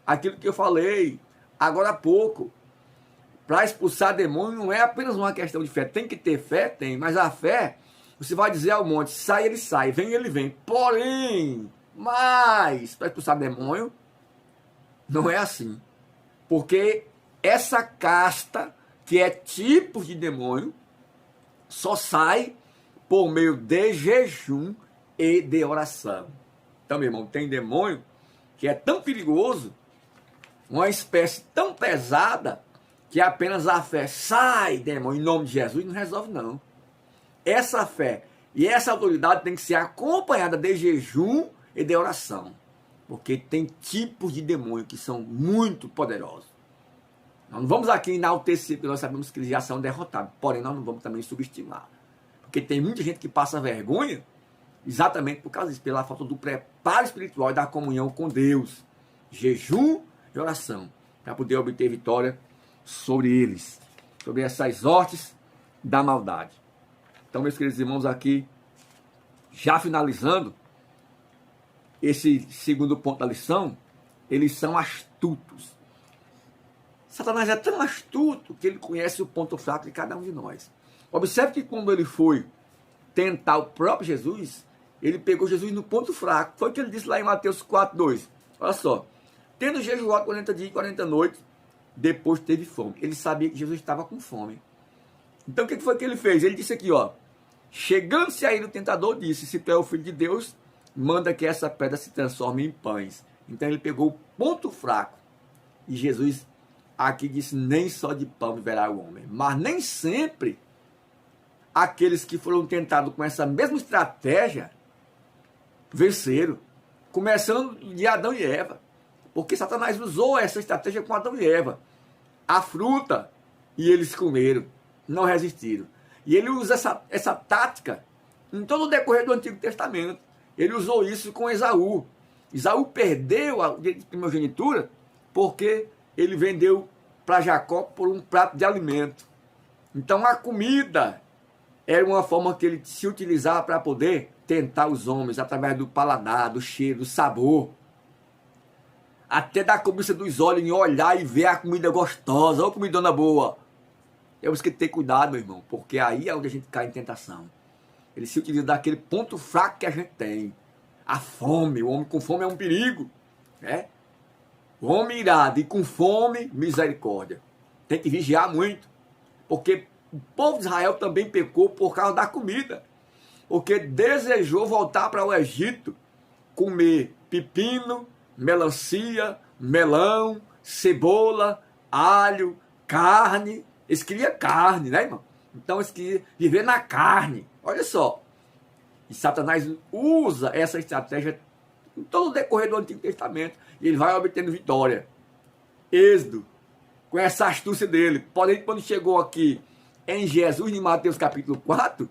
Speaker 1: Aquilo que eu falei agora há pouco. Para expulsar demônio não é apenas uma questão de fé. Tem que ter fé? Tem. Mas a fé, você vai dizer ao monte, sai, ele sai, vem, ele vem. Porém, mas para expulsar demônio, não é assim. Porque essa casta, que é tipo de demônio, só sai por meio de jejum e de oração. Então, meu irmão, tem demônio que é tão perigoso, uma espécie tão pesada, que apenas a fé, sai, demônio, em nome de Jesus, não resolve, não. Essa fé e essa autoridade tem que ser acompanhada de jejum e de oração. Porque tem tipos de demônio que são muito poderosos. Nós não vamos aqui enaltecer, porque nós sabemos que eles já são derrotados. Porém, nós não vamos também subestimar. Porque tem muita gente que passa vergonha exatamente por causa disso, pela falta do preparo espiritual e da comunhão com Deus. Jejum e oração, para poder obter vitória sobre eles, sobre essas hortes da maldade. Então, meus queridos irmãos, aqui, já finalizando, esse segundo ponto da lição, eles são astutos. Satanás é tão astuto que ele conhece o ponto fraco de cada um de nós. Observe que quando ele foi tentar o próprio Jesus, ele pegou Jesus no ponto fraco. Foi o que ele disse lá em Mateus 4, 2. Olha só. Tendo jejuado 40 dias e 40 noites, depois teve fome. Ele sabia que Jesus estava com fome. Então o que foi que ele fez? Ele disse aqui, ó. Chegando-se aí o tentador, disse, se tu é o filho de Deus, manda que essa pedra se transforme em pães. Então ele pegou o ponto fraco. E Jesus aqui disse, nem só de pão viverá o homem. Mas nem sempre aqueles que foram tentados com essa mesma estratégia venceram. Começando de Adão e Eva. Porque Satanás usou essa estratégia com Adão e Eva. A fruta, e eles comeram, não resistiram. E ele usa essa tática em todo o decorrer do Antigo Testamento. Ele usou isso com Esaú. Esaú perdeu a primogenitura porque ele vendeu para Jacó por um prato de alimento. Então a comida era uma forma que ele se utilizava para poder tentar os homens através do paladar, do cheiro, do sabor. Até da cobiça dos olhos, em olhar e ver a comida gostosa, ou comidona boa. Temos que ter cuidado, meu irmão, porque aí é onde a gente cai em tentação. Ele se utiliza daquele ponto fraco que a gente tem. A fome, o homem com fome é um perigo, né? O homem irado e com fome, misericórdia. Tem que vigiar muito, porque o povo de Israel também pecou por causa da comida, porque desejou voltar para o Egito, comer pepino, melancia, melão, cebola, alho, carne. Eles queriam carne, né, irmão? Então eles queriam viver na carne. Olha só. E Satanás usa essa estratégia em todo o decorrer do Antigo Testamento, e ele vai obtendo vitória. Êxodo, com essa astúcia dele. Porém, quando chegou aqui em Jesus, em Mateus capítulo 4,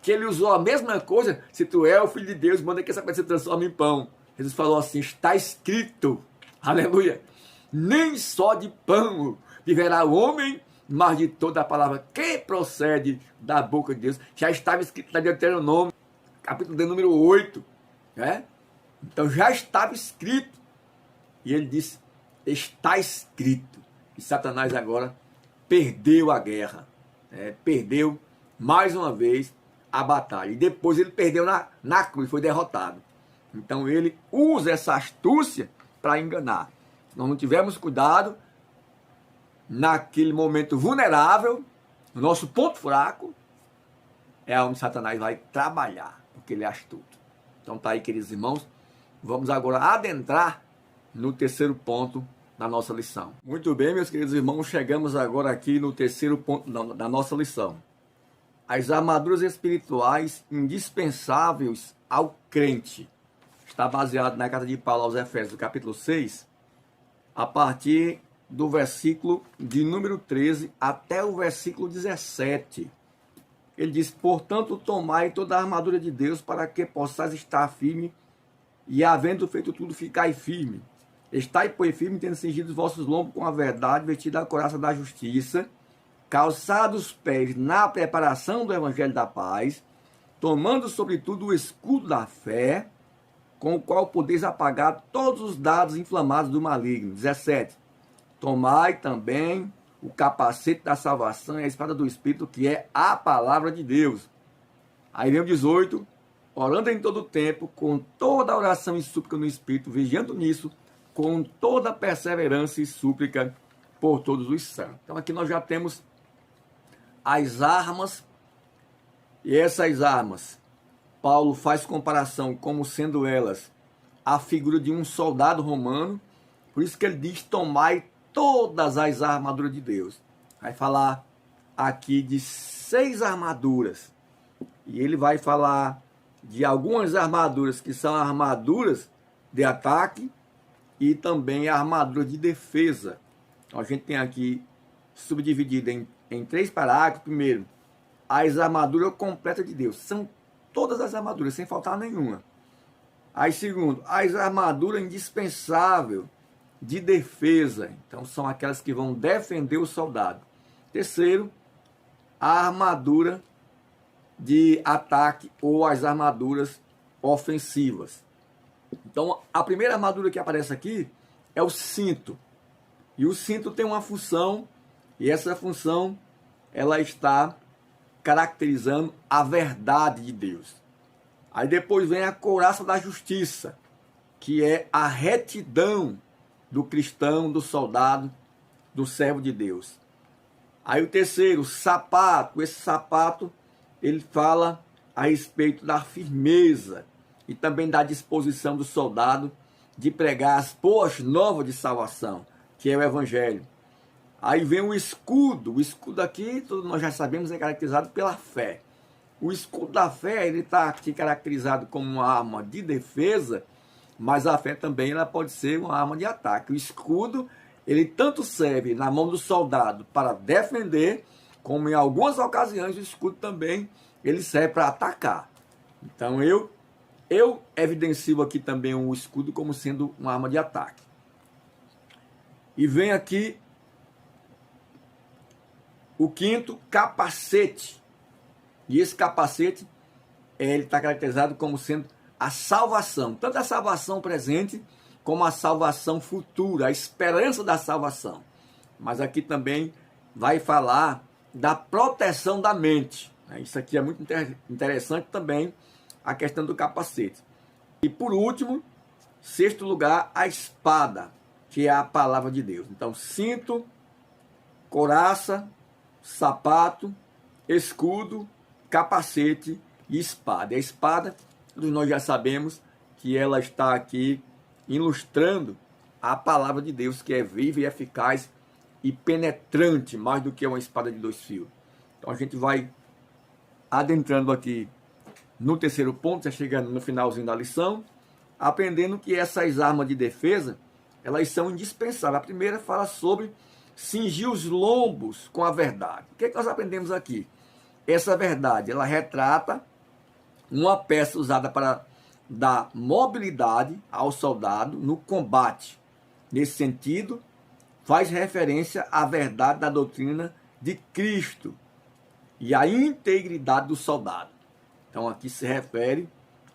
Speaker 1: que ele usou a mesma coisa: se tu é o Filho de Deus, manda que essa coisa se transforme em pão. Jesus falou assim: está escrito, aleluia, nem só de pão viverá o homem, mas de toda a palavra que procede da boca de Deus. Já estava escrito na Deuteronômio, capítulo de número 8, né? Então já estava escrito. E ele disse: está escrito. E Satanás agora perdeu a guerra, perdeu mais uma vez a batalha. E depois ele perdeu na cruz, foi derrotado. Então ele usa essa astúcia para enganar. Se nós não tivermos cuidado, naquele momento vulnerável, no nosso ponto fraco, é onde Satanás vai trabalhar, porque ele é astuto. Então tá aí, queridos irmãos, vamos agora adentrar no terceiro ponto da nossa lição. Muito bem, meus queridos irmãos, chegamos agora aqui no terceiro ponto da nossa lição. As armaduras espirituais indispensáveis ao crente. Está baseado na carta de Paulo aos Efésios, capítulo 6, a partir do versículo de número 13 até o versículo 17. Ele diz: portanto, tomai toda a armadura de Deus para que possais estar firme, e havendo feito tudo, ficai firme. Estai, pois, firme, tendo cingido os vossos lombos com a verdade, vestida a couraça da justiça, calçados os pés na preparação do evangelho da paz, tomando sobretudo o escudo da fé, com o qual podeis apagar todos os dados inflamados do maligno. 17. Tomai também o capacete da salvação e a espada do Espírito, que é a palavra de Deus. Aí vem o 18. Orando em todo o tempo, com toda a oração e súplica no Espírito, vigiando nisso, com toda perseverança e súplica por todos os santos. Então aqui nós já temos as armas, e essas armas, Paulo faz comparação como sendo elas a figura de um soldado romano. Por isso que ele diz: tomai todas as armaduras de Deus. Vai falar aqui de 6 armaduras. E ele vai falar de algumas armaduras que são armaduras de ataque e também a armadura de defesa. Então a gente tem aqui subdividido em 3 parágrafos. Primeiro, as armaduras completas de Deus. São todas as armaduras, sem faltar nenhuma. Aí, segundo, as armaduras indispensáveis de defesa. Então, são aquelas que vão defender o soldado. Terceiro, a armadura de ataque ou as armaduras ofensivas. Então, a primeira armadura que aparece aqui é o cinto. E o cinto tem uma função, e essa função, ela está caracterizando a verdade de Deus. Aí depois vem a couraça da justiça, que é a retidão do cristão, do soldado, do servo de Deus. Aí o terceiro, o sapato. Esse sapato, ele fala a respeito da firmeza e também da disposição do soldado de pregar as boas novas de salvação, que é o evangelho. Aí vem o escudo. O escudo aqui, todos nós já sabemos, é caracterizado pela fé. O escudo da fé, ele está aqui caracterizado como uma arma de defesa, mas a fé também ela pode ser uma arma de ataque. O escudo, ele tanto serve na mão do soldado para defender, como em algumas ocasiões o escudo também ele serve para atacar. Então eu evidencio aqui também o escudo como sendo uma arma de ataque. E vem aqui o quinto, capacete. E esse capacete, ele está caracterizado como sendo a salvação. Tanto a salvação presente, como a salvação futura, a esperança da salvação. Mas aqui também vai falar da proteção da mente. Isso aqui é muito interessante também, a questão do capacete. E por último, sexto lugar, a espada, que é a palavra de Deus. Então, cinto, couraça, sapato, escudo, capacete e espada. E a espada, todos nós já sabemos que ela está aqui ilustrando a palavra de Deus, que é viva e eficaz e penetrante, mais do que uma espada de 2 fios. Então a gente vai adentrando aqui no terceiro ponto, já chegando no finalzinho da lição, aprendendo que essas armas de defesa, elas são indispensáveis. A primeira fala sobre cingir os lombos com a verdade. O que é que nós aprendemos aqui? Essa verdade, ela retrata uma peça usada para dar mobilidade ao soldado no combate. Nesse sentido, faz referência à verdade da doutrina de Cristo e à integridade do soldado. Então aqui se refere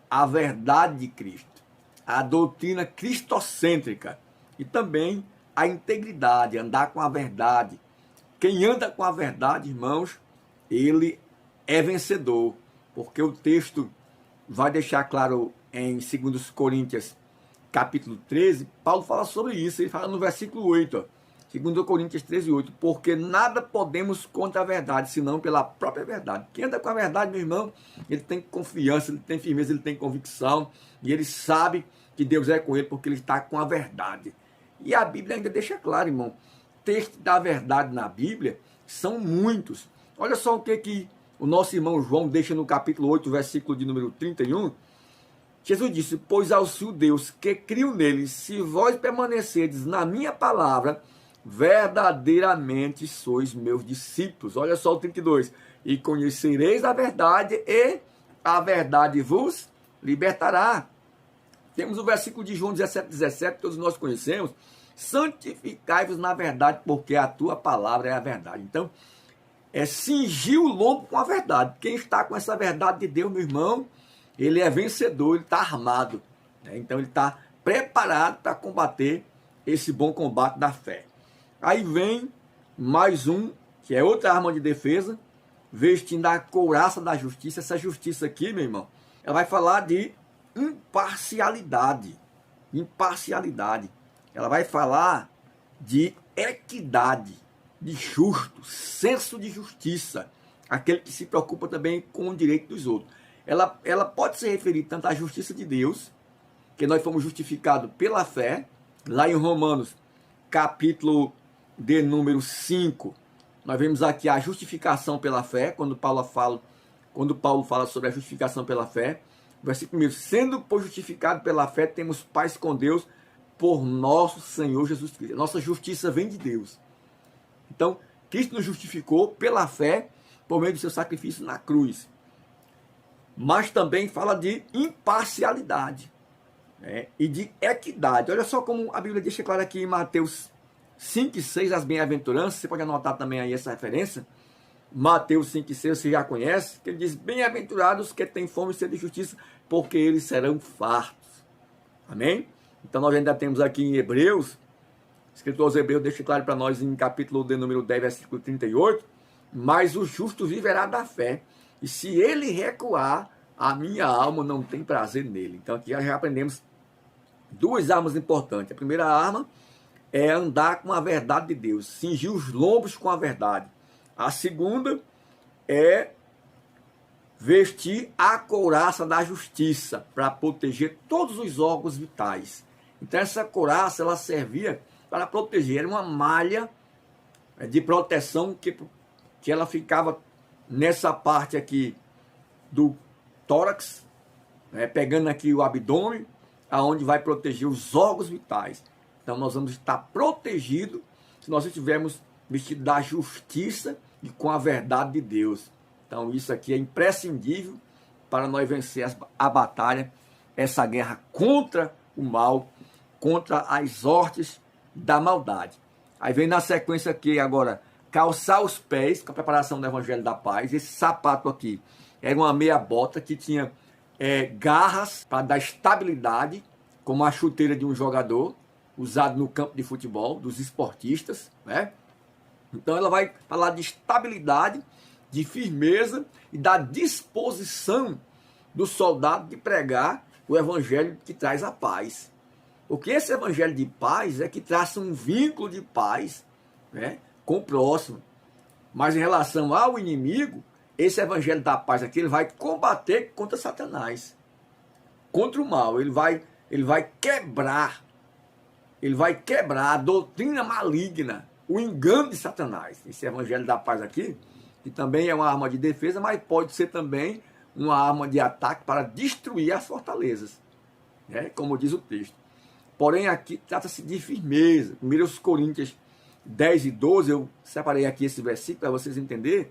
Speaker 1: à verdade de Cristo, à doutrina cristocêntrica e também à integridade, andar com a verdade. Quem anda com a verdade, irmãos, ele é vencedor, porque o texto vai deixar claro em 2 Coríntios, capítulo 13, Paulo fala sobre isso, ele fala no versículo 8, 2 Coríntios 13, 8, porque nada podemos contra a verdade, senão pela própria verdade. Quem anda com a verdade, meu irmão, ele tem confiança, ele tem firmeza, ele tem convicção, e ele sabe que Deus é com ele, porque ele está com a verdade. E a Bíblia ainda deixa claro, irmão, textos da verdade na Bíblia são muitos. Olha só o que o nosso irmão João deixa no capítulo 8, versículo de número 31. Jesus disse, pois aos judeus que criam nele, se vós permanecerdes na minha palavra, verdadeiramente sois meus discípulos. Olha só o 32. E conhecereis a verdade, e a verdade vos libertará. Temos o versículo de João 17, 17, que todos nós conhecemos. Santificai-vos na verdade, porque a tua palavra é a verdade. Então, é cingir o lombo com a verdade. Quem está com essa verdade de Deus, meu irmão, ele é vencedor, ele está armado. Né? Então, ele está preparado para combater esse bom combate da fé. Aí vem mais um, que é outra arma de defesa, vestindo a couraça da justiça. Essa justiça aqui, meu irmão, ela vai falar de imparcialidade. Imparcialidade. Ela vai falar de equidade, de justo, senso de justiça. Aquele que se preocupa também com o direito dos outros. Ela pode se referir tanto à justiça de Deus, que nós fomos justificados pela fé, lá em Romanos, capítulo de número 5, nós vemos aqui a justificação pela fé, quando Paulo fala sobre a justificação pela fé, versículo 1, sendo por justificado pela fé, temos paz com Deus por nosso Senhor Jesus Cristo. Nossa justiça vem de Deus. Então, Cristo nos justificou pela fé, por meio do seu sacrifício na cruz. Mas também fala de imparcialidade, né? E de equidade. Olha só como a Bíblia deixa claro aqui em Mateus 5 e 6, as bem-aventuranças. Você pode anotar também aí essa referência. Mateus 5 e 6, você já conhece, que ele diz, bem-aventurados que têm fome e sede de justiça, porque eles serão fartos. Amém? Então nós ainda temos aqui em Hebreus, o escritor aos Hebreus deixa claro para nós em capítulo de número 10, versículo 38, mas o justo viverá da fé, e se ele recuar, a minha alma não tem prazer nele. Então aqui já aprendemos duas armas importantes. A primeira arma é andar com a verdade de Deus, cingir os lombos com a verdade. A segunda é vestir a couraça da justiça para proteger todos os órgãos vitais. Então essa couraça ela servia para proteger, era uma malha de proteção que ela ficava nessa parte aqui do tórax, né, pegando aqui o abdômen, aonde vai proteger os órgãos vitais. Então nós vamos estar protegidos se nós estivermos vestidos da justiça e com a verdade de Deus. Então isso aqui é imprescindível para nós vencer a batalha, essa guerra contra o mal, contra as hortes da maldade. Aí vem na sequência aqui agora, calçar os pés com a preparação do Evangelho da Paz. Esse sapato aqui era uma meia bota que tinha garras para dar estabilidade, como a chuteira de um jogador, usado no campo de futebol, dos esportistas, né? Então ela vai falar de estabilidade, de firmeza e da disposição do soldado de pregar o evangelho que traz a paz. Porque esse evangelho de paz é que traz um vínculo de paz, né, com o próximo. Mas em relação ao inimigo, esse evangelho da paz aqui, ele vai combater contra Satanás, contra o mal. Ele vai quebrar a doutrina maligna, o engano de Satanás. Esse evangelho da paz aqui, que também é uma arma de defesa, mas pode ser também uma arma de ataque para destruir as fortalezas. né? Como diz o texto. Porém, aqui trata-se de firmeza. 1 Coríntios 10 e 12, eu separei aqui esse versículo para vocês entenderem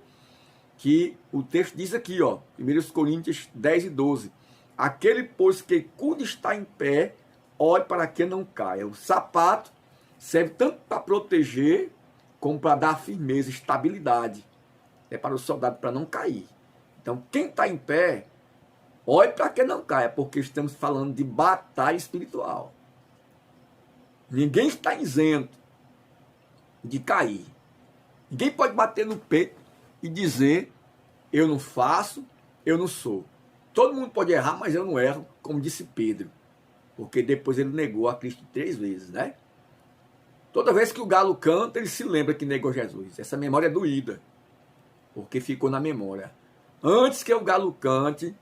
Speaker 1: que o texto diz aqui, ó, 1 Coríntios 10 e 12. Aquele, pois, que cuida estar em pé, olhe para que não caia. O sapato serve tanto para proteger, como para dar firmeza, estabilidade. É para o soldado, para não cair. Então, quem está em pé, olhe para que não caia, porque estamos falando de batalha espiritual. Ninguém está isento de cair. Ninguém pode bater no peito e dizer, eu não faço, eu não sou. Todo mundo pode errar, mas eu não erro, como disse Pedro. Porque depois ele negou a Cristo 3 vezes, né? Toda vez que o galo canta, ele se lembra que negou Jesus. Essa memória é doída, porque ficou na memória. Antes que o galo cante,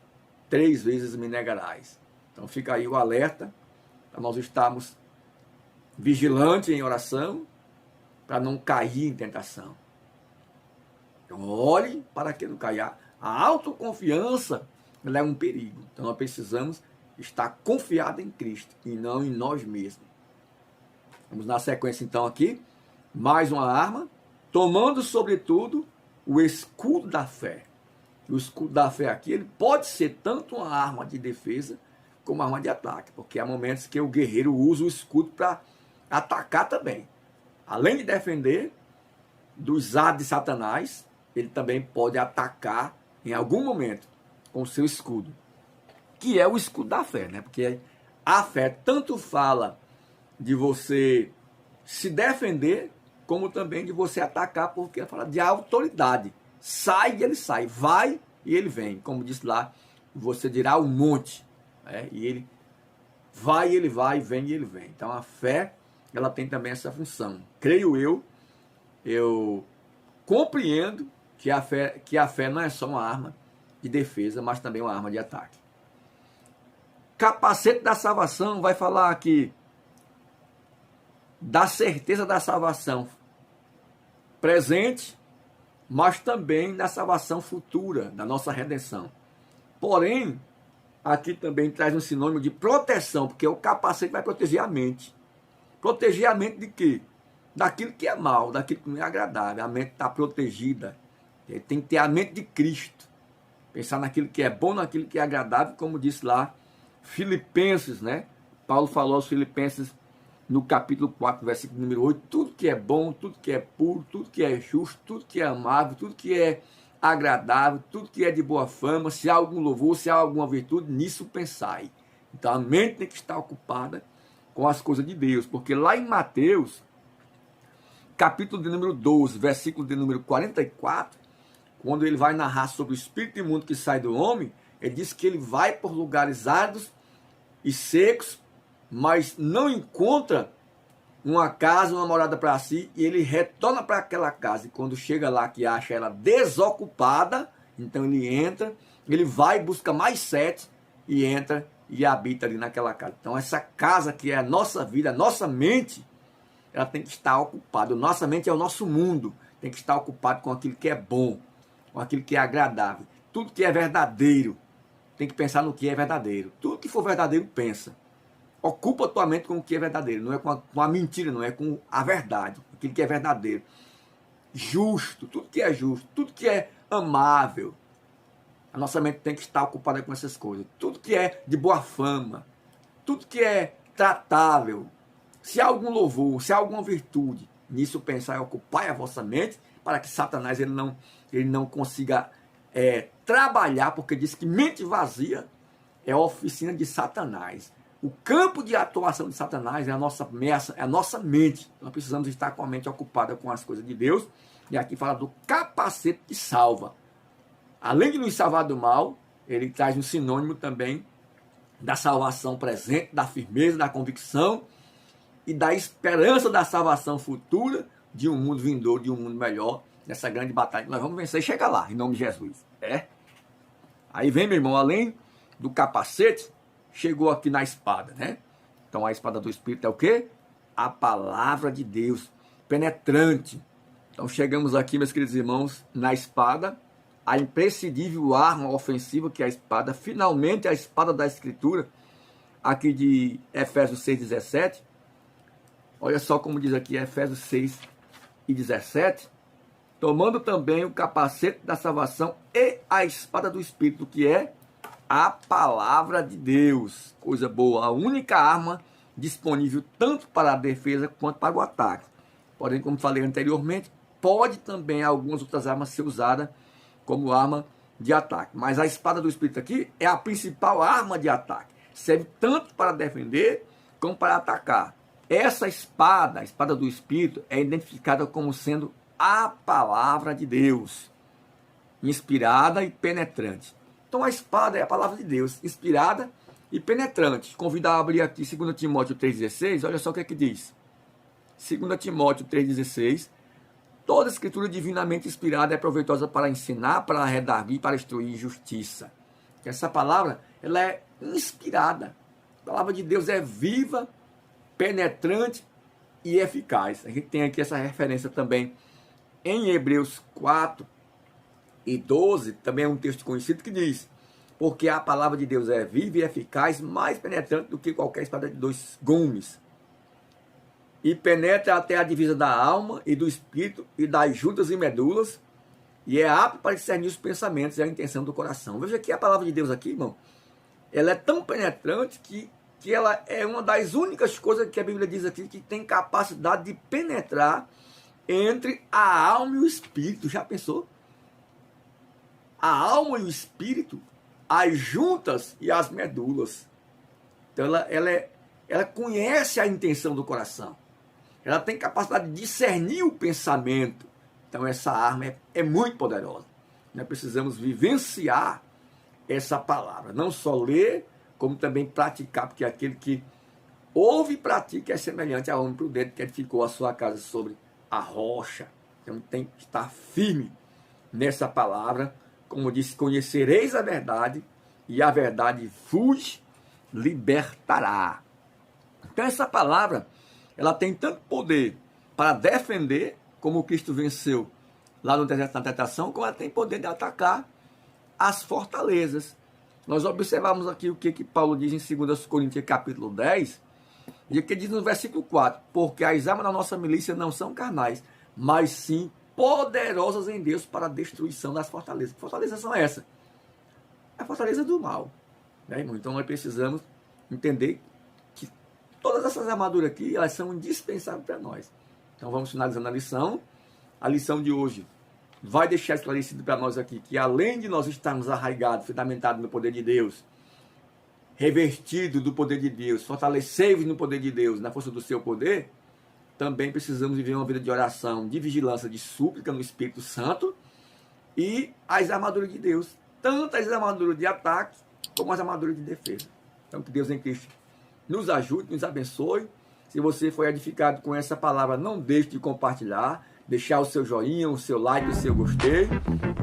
Speaker 1: 3 vezes me negarás. Então fica aí o alerta, para nós estarmos vigilantes em oração, para não cair em tentação. Então, olhe para que não caia. A autoconfiança, ela é um perigo. Então nós precisamos estar confiados em Cristo e não em nós mesmos. Vamos na sequência então aqui. Mais uma arma. Tomando sobretudo o escudo da fé. O escudo da fé aqui, ele pode ser tanto uma arma de defesa como uma arma de ataque. Porque há momentos que o guerreiro usa o escudo para atacar também. Além de defender dos atos de Satanás, ele também pode atacar em algum momento com o seu escudo, que é o escudo da fé, né? Porque a fé tanto fala de você se defender, como também de você atacar, porque ela fala de autoridade. Sai e ele sai, vai e ele vem. Como disse lá, você dirá o monte, né? E ele vai e ele vai, vem e ele vem. Então a fé, ela tem também essa função. Creio eu compreendo que a fé não é só uma arma de defesa, mas também uma arma de ataque. Capacete da salvação vai falar aqui da certeza da salvação presente, mas também da salvação futura, da nossa redenção. Porém, aqui também traz um sinônimo de proteção, porque o capacete vai proteger a mente. Proteger a mente de quê? Daquilo que é mal, daquilo que não é agradável. A mente está protegida. Tem que ter a mente de Cristo. Pensar naquilo que é bom, naquilo que é agradável, como disse lá Filipenses, né? Paulo falou aos Filipenses no capítulo 4, versículo número 8, tudo que é bom, tudo que é puro, tudo que é justo, tudo que é amável, tudo que é agradável, tudo que é de boa fama, se há algum louvor, se há alguma virtude, nisso pensai. Então a mente tem que estar ocupada com as coisas de Deus, porque lá em Mateus, capítulo de número 12, versículo de número 44, quando ele vai narrar sobre o espírito imundo que sai do homem, ele diz que ele vai por lugares áridos e secos, mas não encontra uma casa, uma morada para si, e ele retorna para aquela casa, e quando chega lá que acha ela desocupada, então ele entra, ele vai, busca mais 7, e entra e habita ali naquela casa. Então essa casa que é a nossa vida, a nossa mente, ela tem que estar ocupada. Nossa mente é o nosso mundo, tem que estar ocupado com aquilo que é bom, com aquilo que é agradável. Tudo que é verdadeiro, tem que pensar no que é verdadeiro. Tudo que for verdadeiro, pensa. Ocupa a tua mente com o que é verdadeiro, não é com a mentira, não é com a verdade, aquilo que é verdadeiro. Justo, tudo que é justo, tudo que é amável. A nossa mente tem que estar ocupada com essas coisas. Tudo que é de boa fama, tudo que é tratável. Se há algum louvor, se há alguma virtude, nisso pensar e ocupar a vossa mente, para que Satanás ele não consiga trabalhar, porque diz que mente vazia é a oficina de Satanás. O campo de atuação de Satanás é a nossa mente. Nós precisamos estar com a mente ocupada com as coisas de Deus. E aqui fala do capacete que salva. Além de nos salvar do mal, ele traz um sinônimo também da salvação presente, da firmeza, da convicção e da esperança da salvação futura de um mundo vindouro, de um mundo melhor, nessa grande batalha que nós vamos vencer e chegar lá, em nome de Jesus. Aí vem, meu irmão, além do capacete, chegou aqui na espada, né? Então a espada do Espírito é o quê? A palavra de Deus, penetrante. Então chegamos aqui, meus queridos irmãos, na espada, a imprescindível arma ofensiva que é a espada, finalmente a espada da Escritura, aqui de Efésios 6,17. Olha só como diz aqui Efésios 6:17. Tomando também o capacete da salvação e a espada do Espírito, que é a palavra de Deus. Coisa boa, a única arma disponível tanto para a defesa quanto para o ataque. Porém, como falei anteriormente, pode também algumas outras armas ser usada como arma de ataque. Mas a espada do Espírito aqui é a principal arma de ataque. Serve tanto para defender como para atacar. Essa espada, a espada do Espírito, é identificada como sendo a palavra de Deus, inspirada e penetrante. Então a espada é a palavra de Deus, inspirada e penetrante. Convido a abrir aqui 2 Timóteo 3,16, olha só o que é que diz. 2 Timóteo 3,16. Toda escritura divinamente inspirada é proveitosa para ensinar, para redarguir, para instruir em justiça. Essa palavra, ela é inspirada. A palavra de Deus é viva, penetrante e eficaz. A gente tem aqui essa referência também em Hebreus 4:12, também é um texto conhecido que diz: porque a palavra de Deus é viva e eficaz, mais penetrante do que qualquer espada de 2 gumes, e penetra até a divisa da alma e do espírito e das juntas e medulas, e é apto para discernir os pensamentos e a intenção do coração. Veja que a palavra de Deus aqui, irmão, ela é tão penetrante que ela é uma das únicas coisas que a Bíblia diz aqui que tem capacidade de penetrar entre a alma e o espírito. Já pensou? A alma e o espírito, as juntas e as medulas. Então ela conhece a intenção do coração. Ela tem capacidade de discernir o pensamento. Então essa arma é muito poderosa. Nós precisamos vivenciar essa palavra. Não só ler, como também praticar, porque aquele que ouve e pratica é semelhante ao homem prudente que edificou a sua casa sobre a rocha. Então tem que estar firme nessa palavra. Como eu disse, conhecereis a verdade e a verdade vos libertará. Então essa palavra, ela tem tanto poder para defender, como Cristo venceu lá no deserto da tentação, como ela tem poder de atacar as fortalezas. Nós observamos aqui o que Paulo diz em 2 Coríntios capítulo 10, e que diz no versículo 4, porque as armas da nossa milícia não são carnais, mas sim poderosas em Deus para a destruição das fortalezas. Que fortalezas são essas? A fortaleza do mal. Né, irmão? Então nós precisamos entender que todas essas armaduras aqui, elas são indispensáveis para nós. Então vamos finalizando a lição. A lição de hoje vai deixar esclarecido para nós aqui que além de nós estarmos arraigados, fundamentados no poder de Deus, revestidos do poder de Deus, fortalecei-vos no poder de Deus, na força do seu poder, também precisamos viver uma vida de oração, de vigilância, de súplica no Espírito Santo e as armaduras de Deus, tanto as armaduras de ataque como as armaduras de defesa. Então que Deus em Cristo nos ajude, nos abençoe. Se você foi edificado com essa palavra, não deixe de compartilhar, deixar o seu joinha, o seu like, o seu gostei.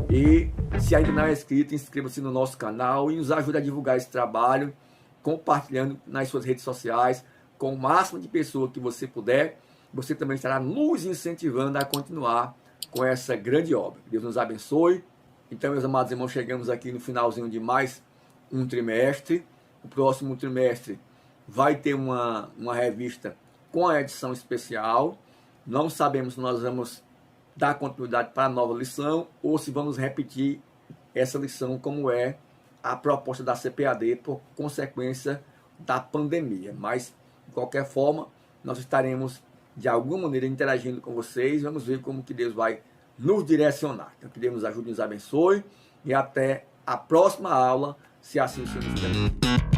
Speaker 1: E se ainda não é inscrito, inscreva-se no nosso canal e nos ajude a divulgar esse trabalho, compartilhando nas suas redes sociais, com o máximo de pessoas que você puder. Você também estará nos incentivando a continuar com essa grande obra. Deus nos abençoe. Então, meus amados irmãos, chegamos aqui no finalzinho de mais um trimestre. O próximo trimestre vai ter uma revista com a edição especial. Não sabemos se nós vamos dar continuidade para a nova lição ou se vamos repetir essa lição como é a proposta da CPAD por consequência da pandemia. Mas, de qualquer forma, nós estaremos de alguma maneira interagindo com vocês. Vamos ver como que Deus vai nos direcionar. Então, que Deus nos ajude, nos abençoe e até a próxima aula, se assim o Senhor nos permitir.